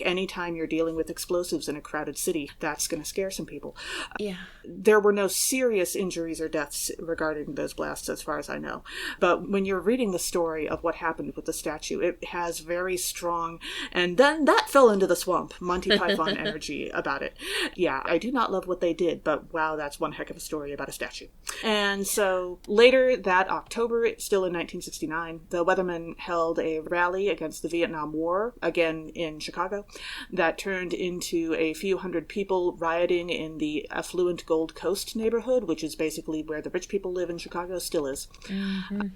Anytime you're dealing with explosives in a crowded city, that's going to scare some people. Yeah. There were no serious injuries or deaths regarding those blasts, as far as I know. But when you're reading the story of what happened with the statue, it has very strong, and then that fell into the swamp, Monty Python energy about it. Yeah, I do not love what they did, but wow, that's one heck of a story about a statue. And so later that October, still in 1969, the Weathermen held a rally against the Vietnam War, again in Chicago, that turned into a few hundred people rioting in the affluent Gold Coast neighborhood, which is basically where the rich people live in Chicago, still is.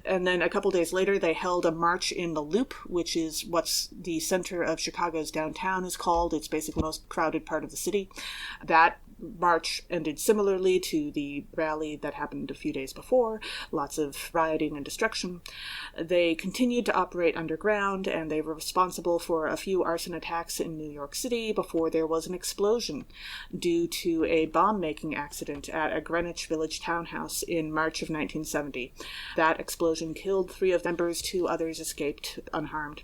And then a couple days later, they held a march in the Loop, which is what's the center of Chicago's downtown is called. It's basically the most crowded part of the city. That march ended similarly to the rally that happened a few days before, lots of rioting and destruction. They continued to operate underground, and they were responsible for a few arson attacks in New York City before there was an explosion due to a bomb-making accident at a Greenwich Village townhouse in March of 1970. That explosion killed 3 of members, 2 others escaped unharmed.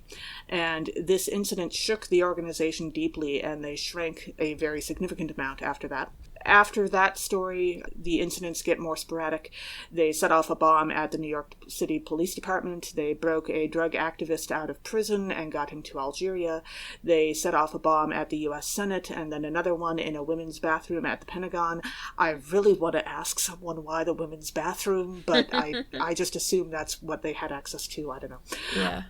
And this incident shook the organization deeply, and they shrank a very significant amount after that. After that story, the incidents get more sporadic. They set off a bomb at the New York City Police Department. They broke a drug activist out of prison and got him to Algeria. They set off a bomb at the U.S. Senate, and then another one in a women's bathroom at the Pentagon. I really want to ask someone why the women's bathroom, but I just assume that's what they had access to. I don't know. Yeah.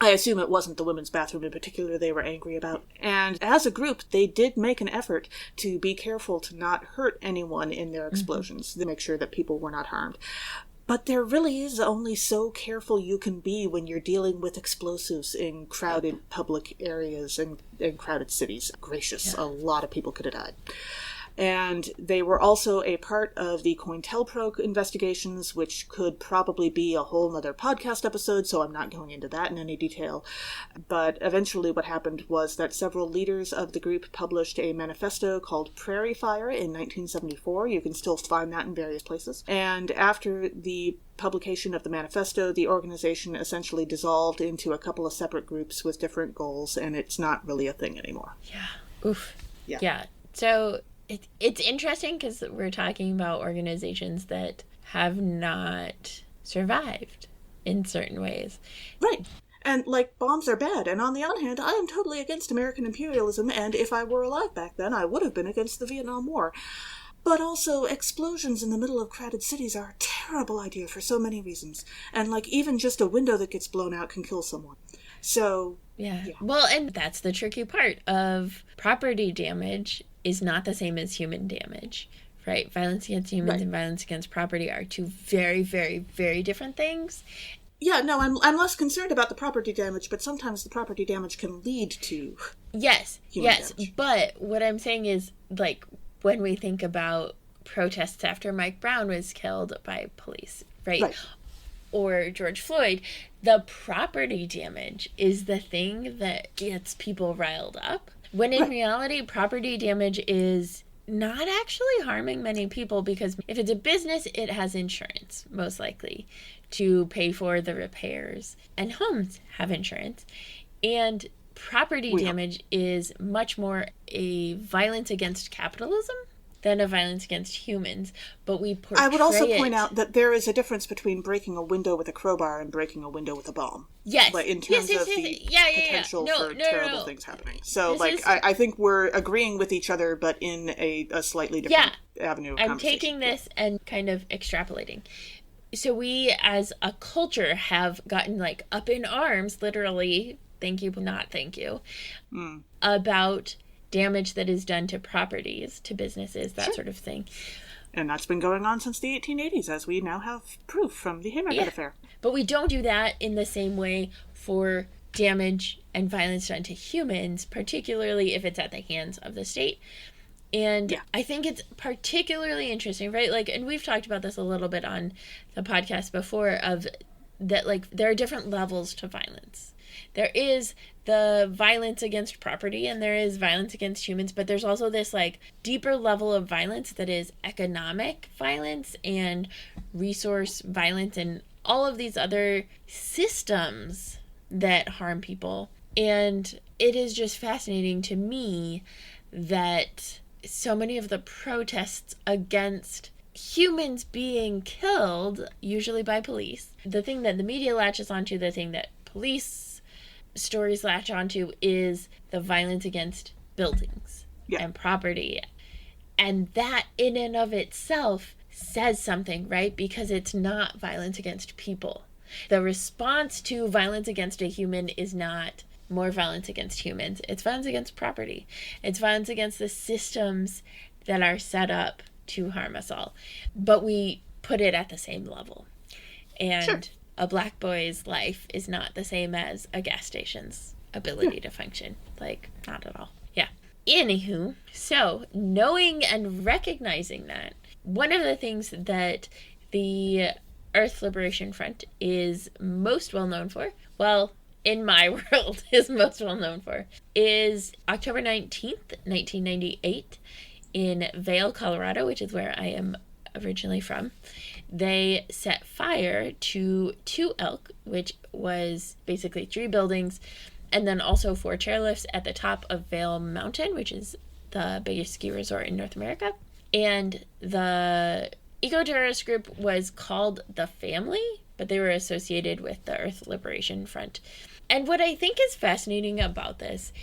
I assume it wasn't the women's bathroom in particular they were angry about. And as a group, they did make an effort to be careful to not hurt anyone in their explosions, to make sure that people were not harmed. But there really is only so careful you can be when you're dealing with explosives in crowded public areas and crowded cities. Gracious, a lot of people could have died. And they were also a part of the COINTELPRO investigations, which could probably be a whole other podcast episode, so I'm not going into that in any detail. But eventually what happened was that several leaders of the group published a manifesto called Prairie Fire in 1974. You can still find that in various places. And after the publication of the manifesto, the organization essentially dissolved into a couple of separate groups with different goals, and it's not really a thing anymore. Yeah. Oof. Yeah. So it's interesting because we're talking about organizations that have not survived in certain ways. Right. And, bombs are bad. And on the other hand, I am totally against American imperialism, and if I were alive back then, I would have been against the Vietnam War. But also, explosions in the middle of crowded cities are a terrible idea for so many reasons. And, even just a window that gets blown out can kill someone. So, yeah. Well, and that's the tricky part of property damage is not the same as human damage, right? Violence against humans and violence against property are 2 very, very, very different things. Yeah, no, I'm less concerned about the property damage, but sometimes the property damage can lead to human damage. But what I'm saying is, when we think about protests after Mike Brown was killed by police, right? Or George Floyd, the property damage is the thing that gets people riled up. When in reality, property damage is not actually harming many people, because if it's a business, it has insurance, most likely, to pay for the repairs. And homes have insurance. And property damage is much more a violence against capitalism than a violence against humans, but we portray I would also point out that there is a difference between breaking a window with a crowbar and breaking a window with a bomb. Yes. In terms of the potential for terrible things happening. So, I think we're agreeing with each other, but in a slightly different avenue of conversation. I'm taking this and kind of extrapolating. So we, as a culture, have gotten, up in arms, literally, thank you, but not thank you, about damage that is done to properties, to businesses, that sort of thing. And that's been going on since the 1880s, as we now have proof from the Haymarket Affair. But we don't do that in the same way for damage and violence done to humans, particularly if it's at the hands of the state. And I think it's particularly interesting, right? And we've talked about this a little bit on the podcast before, of that, there are different levels to violence. There is the violence against property, and there is violence against humans, but there's also this deeper level of violence that is economic violence and resource violence and all of these other systems that harm people. And it is just fascinating to me that so many of the protests against humans being killed, usually by police, the thing that the media latches onto, the thing that police stories latch onto, is the violence against buildings and property. And that in and of itself says something, right? Because it's not violence against people. The response to violence against a human is not more violence against humans. It's violence against property. It's violence against the systems that are set up to harm us all. But we put it at the same level. And a black boy's life is not the same as a gas station's ability to function. Not at all. Yeah. Anywho, so knowing and recognizing that, one of the things that the Earth Liberation Front is most well known for, well, in my world is most well known for, is October 19th, 1998, in Vail, Colorado, which is where I am originally from. They set fire to 2 elk, which was basically 3 buildings, and then also 4 chairlifts at the top of Vail Mountain, which is the biggest ski resort in North America. And the eco-terrorist group was called The Family, but they were associated with the Earth Liberation Front. And what I think is fascinating about this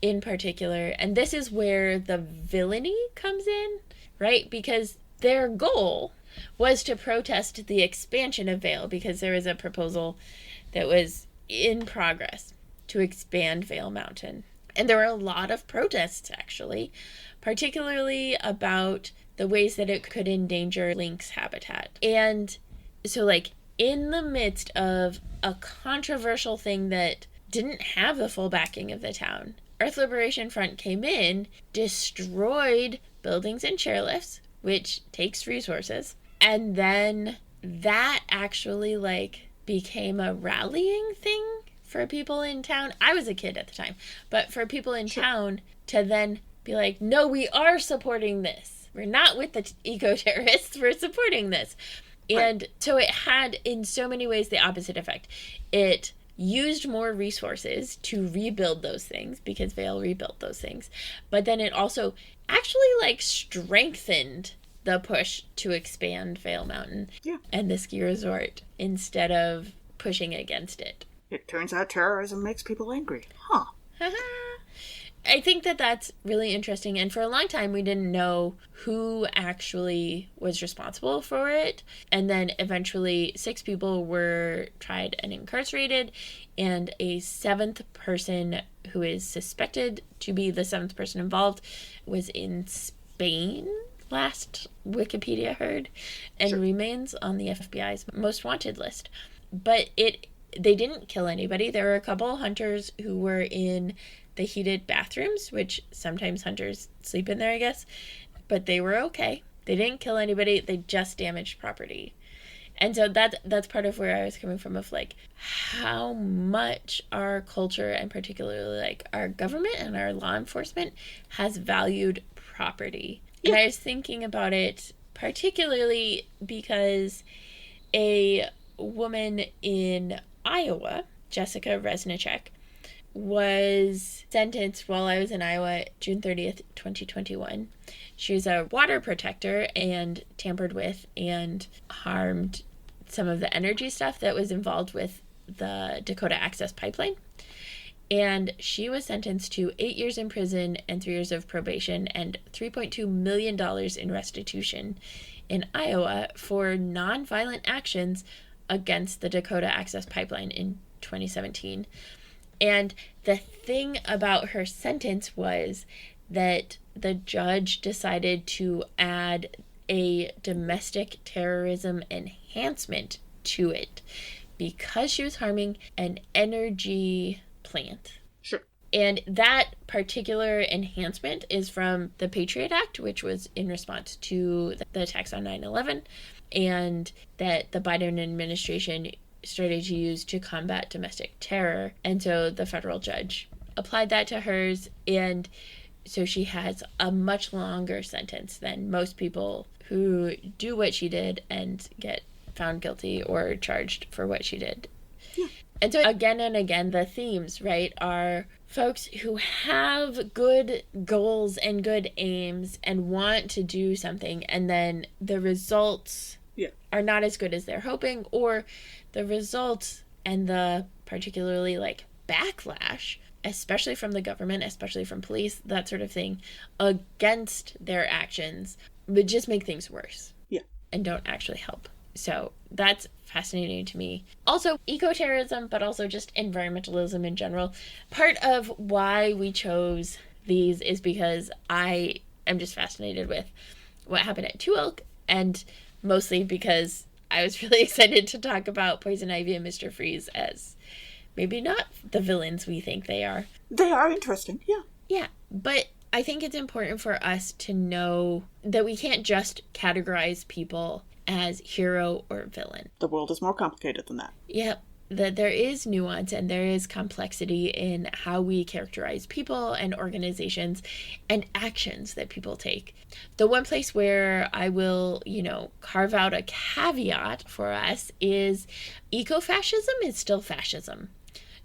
in particular, and this is where the villainy comes in, right? Because their goal was to protest the expansion of Vail, because there was a proposal that was in progress to expand Vail Mountain. And there were a lot of protests, actually, particularly about the ways that it could endanger lynx habitat. And so, like, in the midst of a controversial thing that didn't have the full backing of the town, Earth Liberation Front came in, destroyed buildings and chairlifts, which takes resources, and then that actually, like, became a rallying thing for people in town. I was a kid at the time, but for people in town to then be like, no, we are supporting this. We're not with the eco-terrorists, we're supporting this. And so it had, in so many ways, the opposite effect. It used more resources to rebuild those things, because Vail rebuilt those things. But then it also actually, like, strengthened the push to expand Vail Mountain and the ski resort instead of pushing against it. It turns out terrorism makes people angry. Huh. I think that that's really interesting. And for a long time, we didn't know who actually was responsible for it. And then eventually 6 people were tried and incarcerated. And a 7th person who is suspected to be the 7th person involved was in Spain, last Wikipedia heard, and remains on the FBI's most wanted list. But they didn't kill anybody. There were a couple hunters who were in the heated bathrooms, which sometimes hunters sleep in there, I guess. But they were okay. They didn't kill anybody. They just damaged property. And so that's part of where I was coming from, of, like, how much our culture, and particularly, like, our government and our law enforcement, has valued property. And I was thinking about it particularly because a woman in Iowa, Jessica Resnick, was sentenced while I was in Iowa, June 30th, 2021. She was a water protector and tampered with and harmed some of the energy stuff that was involved with the Dakota Access Pipeline. And she was sentenced to 8 years in prison and 3 years of probation and $3.2 million in restitution in Iowa for nonviolent actions against the Dakota Access Pipeline in 2017. And the thing about her sentence was that the judge decided to add a domestic terrorism enhancement to it because she was harming an energy plant. Sure. And that particular enhancement is from the Patriot Act, which was in response to the attacks on 9/11, and that the Biden administration started to use to combat domestic terror. And so the federal judge applied that to hers, and so she has a much longer sentence than most people who do what she did and get found guilty or charged for what she did. Yeah. And so again and again, the themes, right, are folks who have good goals and good aims and want to do something, and then the results are not as good as they're hoping, or the results and the particularly, like, backlash, especially from the government, especially from police, that sort of thing, against their actions would just make things worse. Yeah. And don't actually help. So that's fascinating to me. Also, eco-terrorism, but also just environmentalism in general. Part of why we chose these is because I am just fascinated with what happened at Two Elk, and mostly because I was really excited to talk about Poison Ivy and Mr. Freeze as maybe not the villains we think they are. They are interesting, yeah. Yeah, but I think it's important for us to know that we can't just categorize people as hero or villain. The world is more complicated than that. Yep. That there is nuance and there is complexity in how we characterize people and organizations and actions that people take. The one place where I will, carve out a caveat for us is ecofascism is still fascism.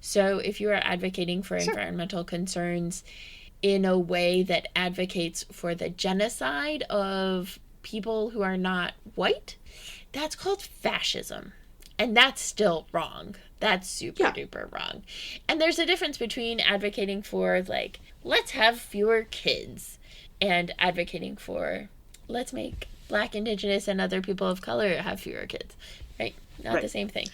So if you are advocating for environmental concerns in a way that advocates for the genocide of people who are not white, that's called fascism. And that's still wrong. That's super duper wrong. And there's a difference between advocating for, let's have fewer kids, and advocating for, let's make Black, Indigenous, and other people of color have fewer kids. Right? Not the same thing.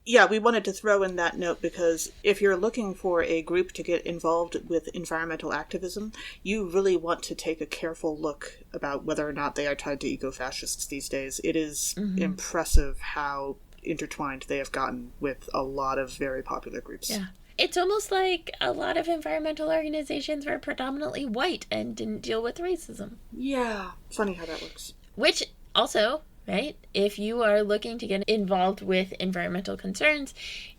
Yeah, we wanted to throw in that note because if you're looking for a group to get involved with environmental activism, you really want to take a careful look about whether or not they are tied to eco-fascists these days. It is impressive how intertwined they have gotten with a lot of very popular groups. Yeah. It's almost like a lot of environmental organizations were predominantly white and didn't deal with racism. Yeah. Funny how that works. Which also, right, if you are looking to get involved with environmental concerns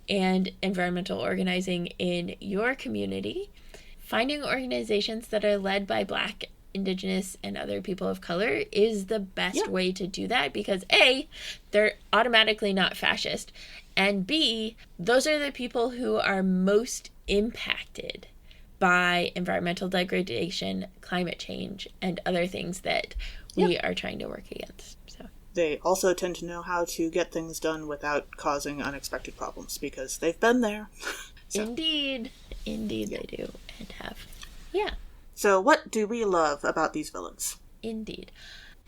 and environmental organizing in your community, finding organizations that are led by Black, Indigenous, and other people of color is the best way to do that because A, they're automatically not fascist, and B, those are the people who are most impacted by environmental degradation, climate change, and other things that we are trying to work against. So they also tend to know how to get things done without causing unexpected problems because they've been there. So. Indeed they do and have. Yeah. So what do we love about these villains? Indeed.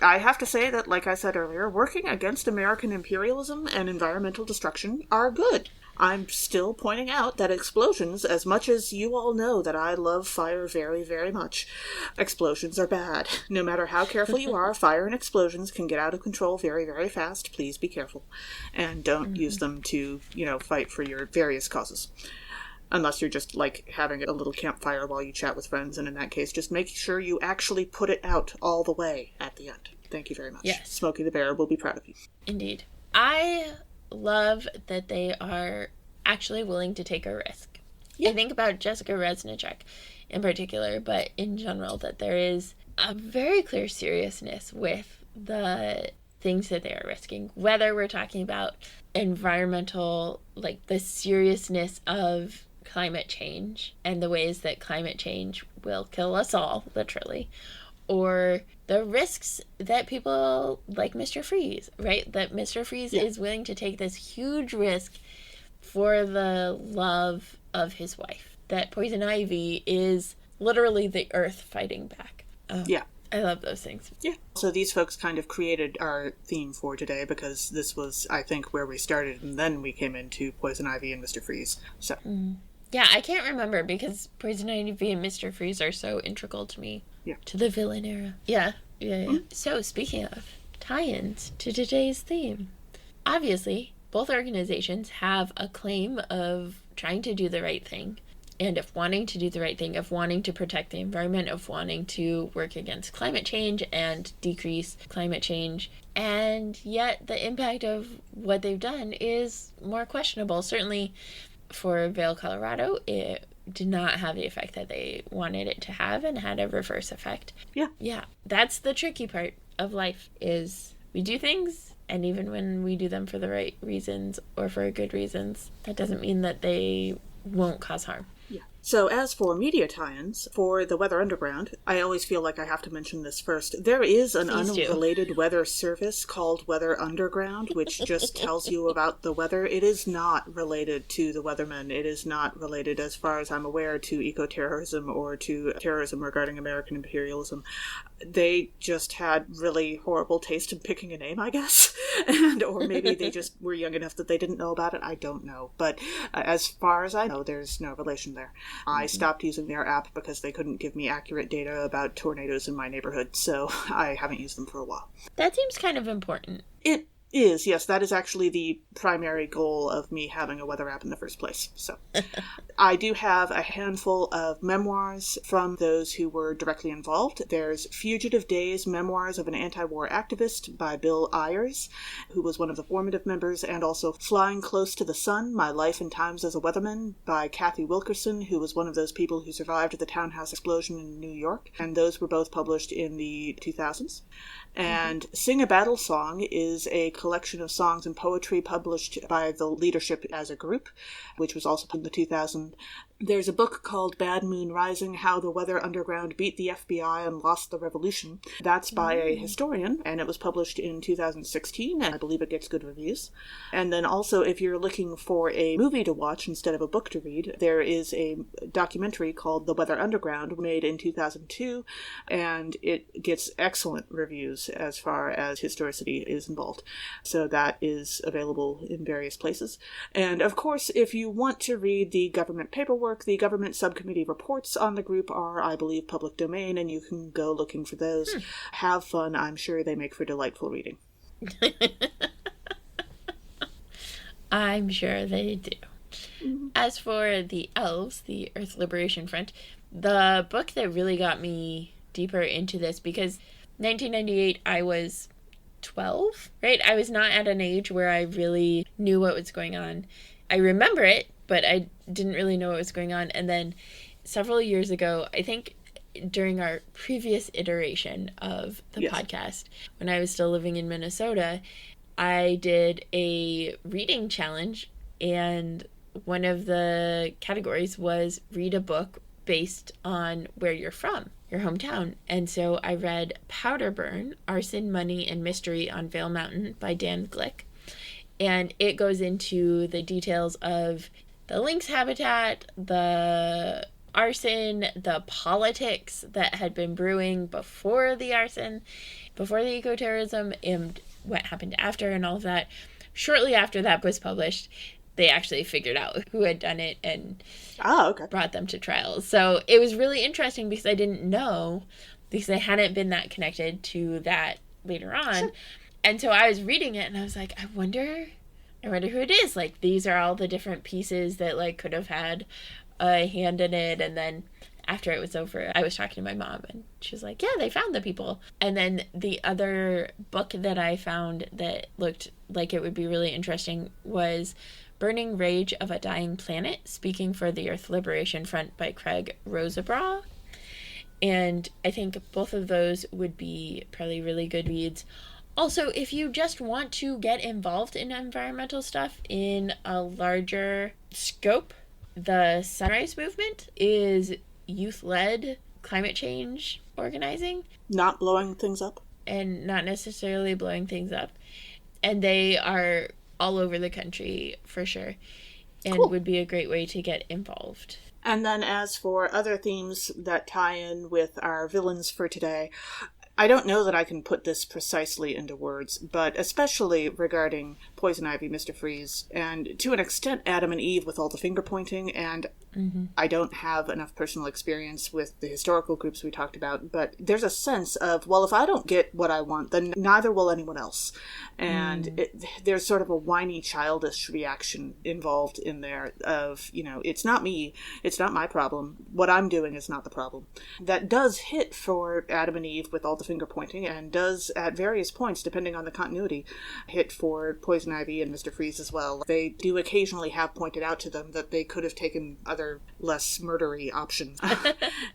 I have to say that, like I said earlier, working against American imperialism and environmental destruction are good. I'm still pointing out that explosions, as much as you all know that I love fire very, very much, explosions are bad. No matter how careful you are, fire and explosions can get out of control very, very fast. Please be careful. And don't use them to, fight for your various causes. Unless you're just, having a little campfire while you chat with friends, and in that case, just make sure you actually put it out all the way at the end. Thank you very much. Yes. Smokey the Bear will be proud of you. Indeed. I love that they are actually willing to take a risk. I think about Jessica Reznicek in particular, but in general, that there is a very clear seriousness with the things that they are risking, whether we're talking about environmental, the seriousness of climate change and the ways that climate change will kill us all, literally, or the risks that people like Mr. Freeze, right? That Mr. Freeze is willing to take this huge risk for the love of his wife. That Poison Ivy is literally the earth fighting back. I love those things. Yeah. So these folks kind of created our theme for today because this was, I think, where we started, and then we came into Poison Ivy and Mr. Freeze. So. Yeah, I can't remember because Poison Ivy and Mr. Freeze are so integral to me. Yeah. To the villain era. Yeah. So, speaking of tie-ins to today's theme, obviously, both organizations have a claim of trying to do the right thing, and of wanting to do the right thing, of wanting to protect the environment, of wanting to work against climate change and decrease climate change. And yet, the impact of what they've done is more questionable. Certainly, for Vail, Colorado, it did not have the effect that they wanted it to have and had a reverse effect. Yeah. That's the tricky part of life, is we do things, and even when we do them for the right reasons or for good reasons, that doesn't mean that they won't cause harm. Yeah. So as for media tie-ins, for the Weather Underground, I always feel like I have to mention this first. There is an unrelated weather service called Weather Underground, which just tells you about the weather. It is not related to the weathermen. It is not related, as far as I'm aware, to eco-terrorism or to terrorism regarding American imperialism. They just had really horrible taste in picking a name, I guess. Or maybe they just were young enough that they didn't know about it. I don't know. But as far as I know, there's no relation there. I stopped using their app because they couldn't give me accurate data about tornadoes in my neighborhood, so I haven't used them for a while. That seems kind of important. It Yes, that is actually the primary goal of me having a weather app in the first place. So I do have a handful of memoirs from those who were directly involved. There's Fugitive Days, Memoirs of an Anti-War Activist by Bill Ayers, who was one of the formative members, and also Flying Close to the Sun, My Life and Times as a Weatherman by Kathy Wilkerson, who was one of those people who survived the townhouse explosion in New York. And those were both published in the 2000s. And Sing a Battle Song is a collection of songs and poetry published by the leadership as a group, which was also in the 2000s. There's a book called Bad Moon Rising, How the Weather Underground Beat the FBI and Lost the Revolution. That's by a historian, and it was published in 2016, and I believe it gets good reviews. And then also, if you're looking for a movie to watch instead of a book to read, there is a documentary called The Weather Underground, made in 2002, and it gets excellent reviews as far as historicity is involved. So that is available in various places. And of course, if you want to read the government paperwork, the government subcommittee reports on the group are, I believe, public domain, and you can go looking for those. Have fun. I'm sure they make for delightful reading. I'm sure they do. As for the Elves, the Earth Liberation Front, the book that really got me deeper into this, because 1998, I was 12, right? I was not at an age where I really knew what was going on. I remember it, but I didn't really know what was going on. And then several years ago, I think during our previous iteration of the podcast, when I was still living in Minnesota, I did a reading challenge, and one of the categories was read a book based on where you're from, your hometown. And so I read Powder Burn, Arson, Money, and Mystery on Vale Mountain by Dan Glick. And it goes into the details of the lynx habitat, the arson, the politics that had been brewing before the arson, before the ecoterrorism, and what happened after and all of that. Shortly after that was published, they actually figured out who had done it and brought them to trial. So it was really interesting because I didn't know, because I hadn't been that connected to that later on. Sure. And so I was reading it and I was like, I wonder who it is. Like, these are all the different pieces that, like, could have had a hand in it. And then after it was over, I was talking to my mom and she was like, yeah, they found the people. And then the other book that I found that looked like it would be really interesting was Burning Rage of a Dying Planet, Speaking for the Earth Liberation Front by Craig Rosebraugh. And I think both of those would be probably really good reads. Also, if you just want to get involved in environmental stuff in a larger scope, the Sunrise Movement is youth-led climate change organizing. Not blowing things up? And not necessarily blowing things up. And they are all over the country, for sure. And would be a great way to get involved. And then as for other themes that tie in with our villains for today, I don't know that I can put this precisely into words, but especially regarding Poison Ivy, Mr. Freeze, and to an extent Adam and Eve with all the finger pointing, and I don't have enough personal experience with the historical groups we talked about, but there's a sense of, well, if I don't get what I want, then neither will anyone else. And there's sort of a whiny, childish reaction involved in there of, you know, it's not me, it's not my problem, what I'm doing is not the problem. That does hit for Adam and Eve with all the finger pointing, and does at various points, depending on the continuity, hit for Poison Ivy and Mr. Freeze as well. They do occasionally have pointed out to them that they could have taken other less murdery options.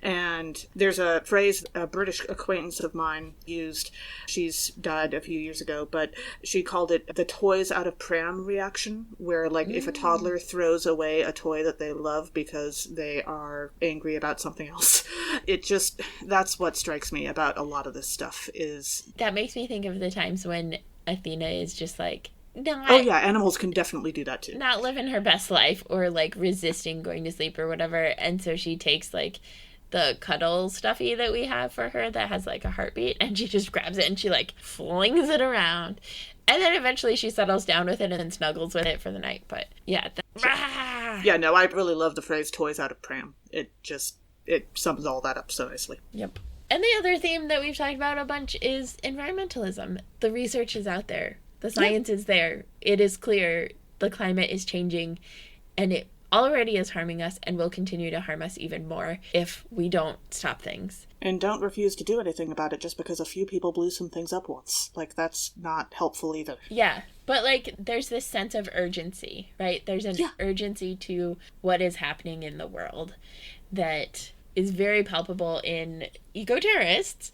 And there's a phrase a British acquaintance of mine used. She's died a few years ago, but she called it the toys out of pram reaction, where, like, if a toddler throws away a toy that they love because they are angry about something else, it just, that's what strikes me about a lot of this stuff is... That makes me think of the times when Athena is just like, animals can definitely do that too. Not living her best life, or like resisting going to sleep or whatever, and so she takes like the cuddle stuffy that we have for her that has like a heartbeat, and she just grabs it and she like flings it around, and then eventually she settles down with it and then snuggles with it for the night. But yeah, yeah, no, I really love the phrase toys out of pram. It sums all that up so nicely. Yep. And the other theme that we've talked about a bunch is environmentalism. The research is out there. The science is there. It is clear the climate is changing, and it already is harming us and will continue to harm us even more if we don't stop things. And don't refuse to do anything about it just because a few people blew some things up once. Like, that's not helpful either. Yeah, but, like, there's this sense of urgency, right? There's an urgency to what is happening in the world that is very palpable in eco-terrorists,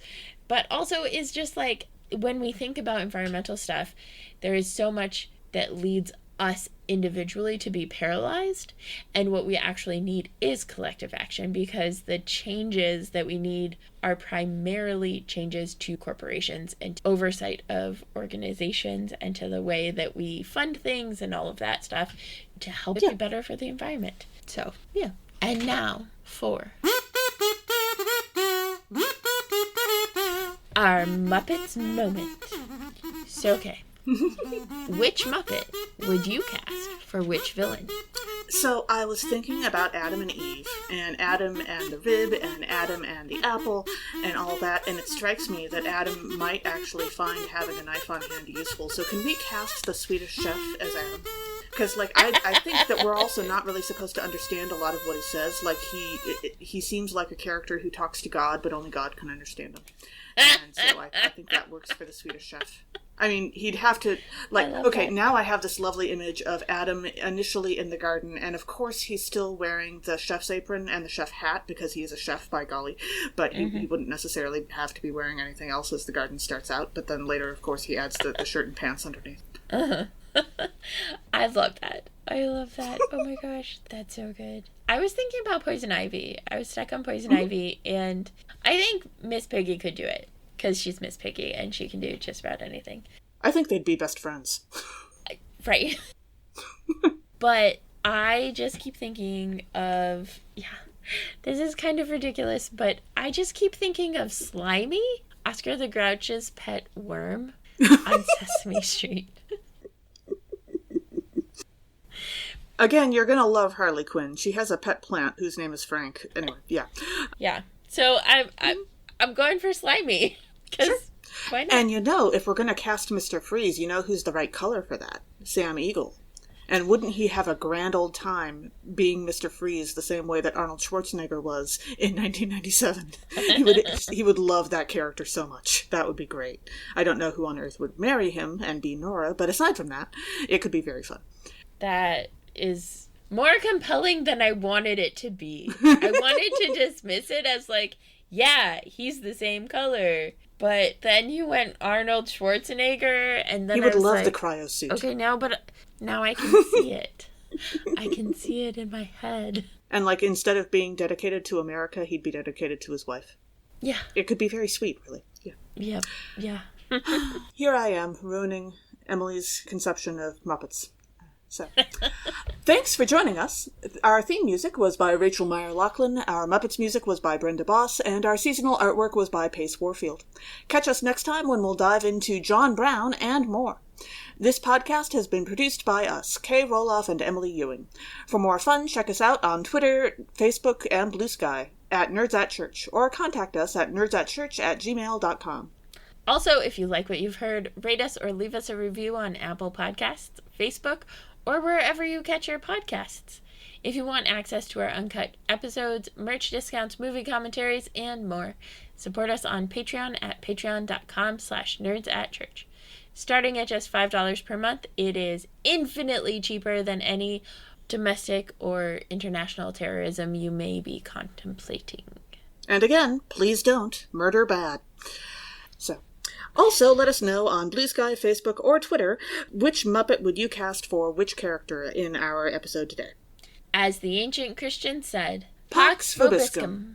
but also is just, like, when we think about environmental stuff, there is so much that leads us individually to be paralyzed, and what we actually need is collective action, because the changes that we need are primarily changes to corporations and oversight of organizations and to the way that we fund things and all of that stuff to help it be better for the environment. So, yeah. And now for our Muppets moment. So, okay. Which Muppet would you cast for which villain? So I was thinking about Adam and Eve, and Adam and the rib, and Adam and the apple, and all that, and it strikes me that Adam might actually find having a knife on hand useful. So can we cast the Swedish chef as Adam? Because, like, I think that we're also not really supposed to understand a lot of what he says. Like, he seems like a character who talks to God, but only God can understand him. And so I think that works for the Swedish chef. I mean, he'd have to, like, okay, now I have this lovely image of Adam initially in the garden, and of course he's still wearing the chef's apron and the chef hat, because he is a chef, by golly, but he wouldn't necessarily have to be wearing anything else as the garden starts out, but then later, of course, he adds the shirt and pants underneath. I love that. I love that. Oh my gosh, that's so good. I was thinking about Poison Ivy. I was stuck on Poison Ivy, and I think Miss Piggy could do it, because she's Miss Piggy, and she can do just about anything. I think they'd be best friends. Right. But I just keep thinking of, this is kind of ridiculous, but I just keep thinking of Slimy, Oscar the Grouch's pet worm on Sesame Street. Again, you're gonna love Harley Quinn. She has a pet plant whose name is Frank. Anyway, yeah. Yeah. So I'm going for Slimy. Because why not? And you know, if we're gonna cast Mr. Freeze, you know who's the right color for that? Sam Eagle. And wouldn't he have a grand old time being Mr. Freeze the same way that Arnold Schwarzenegger was in 1997? He would love that character so much. That would be great. I don't know who on earth would marry him and be Nora, but aside from that, it could be very fun. That is more compelling than I wanted it to be. I wanted to dismiss it as like, yeah, he's the same color. But then you went Arnold Schwarzenegger, and then he would love like, the cryo suit. Okay, now I can see it. I can see it in my head. And like, instead of being dedicated to America, he'd be dedicated to his wife. Yeah. It could be very sweet, really. Yeah. Yep. Yeah. Here I am, ruining Emily's conception of Muppets. So, thanks for joining us. Our theme music was by Rachel Meyer-Laughlin, our Muppets music was by Brenda Boss, and our seasonal artwork was by Pace Warfield. Catch us next time when we'll dive into John Brown and more. This podcast has been produced by us, Kay Rohloff and Emily Ewing. For more fun, check us out on Twitter, Facebook, and Blue Sky at Nerds at Church, or contact us at nerdsatchurch@gmail.com. Also, if you like what you've heard, rate us or leave us a review on Apple Podcasts, Facebook, or wherever you catch your podcasts. If you want access to our uncut episodes, merch discounts, movie commentaries, and more, support us on Patreon at patreon.com/nerdsatchurch. Starting at just $5 per month, it is infinitely cheaper than any domestic or international terrorism you may be contemplating. And again, please don't murder bad. So, also let us know on Blue Sky, Facebook, or Twitter which Muppet would you cast for which character in our episode today. As the ancient Christians said, Pax Vobiscum.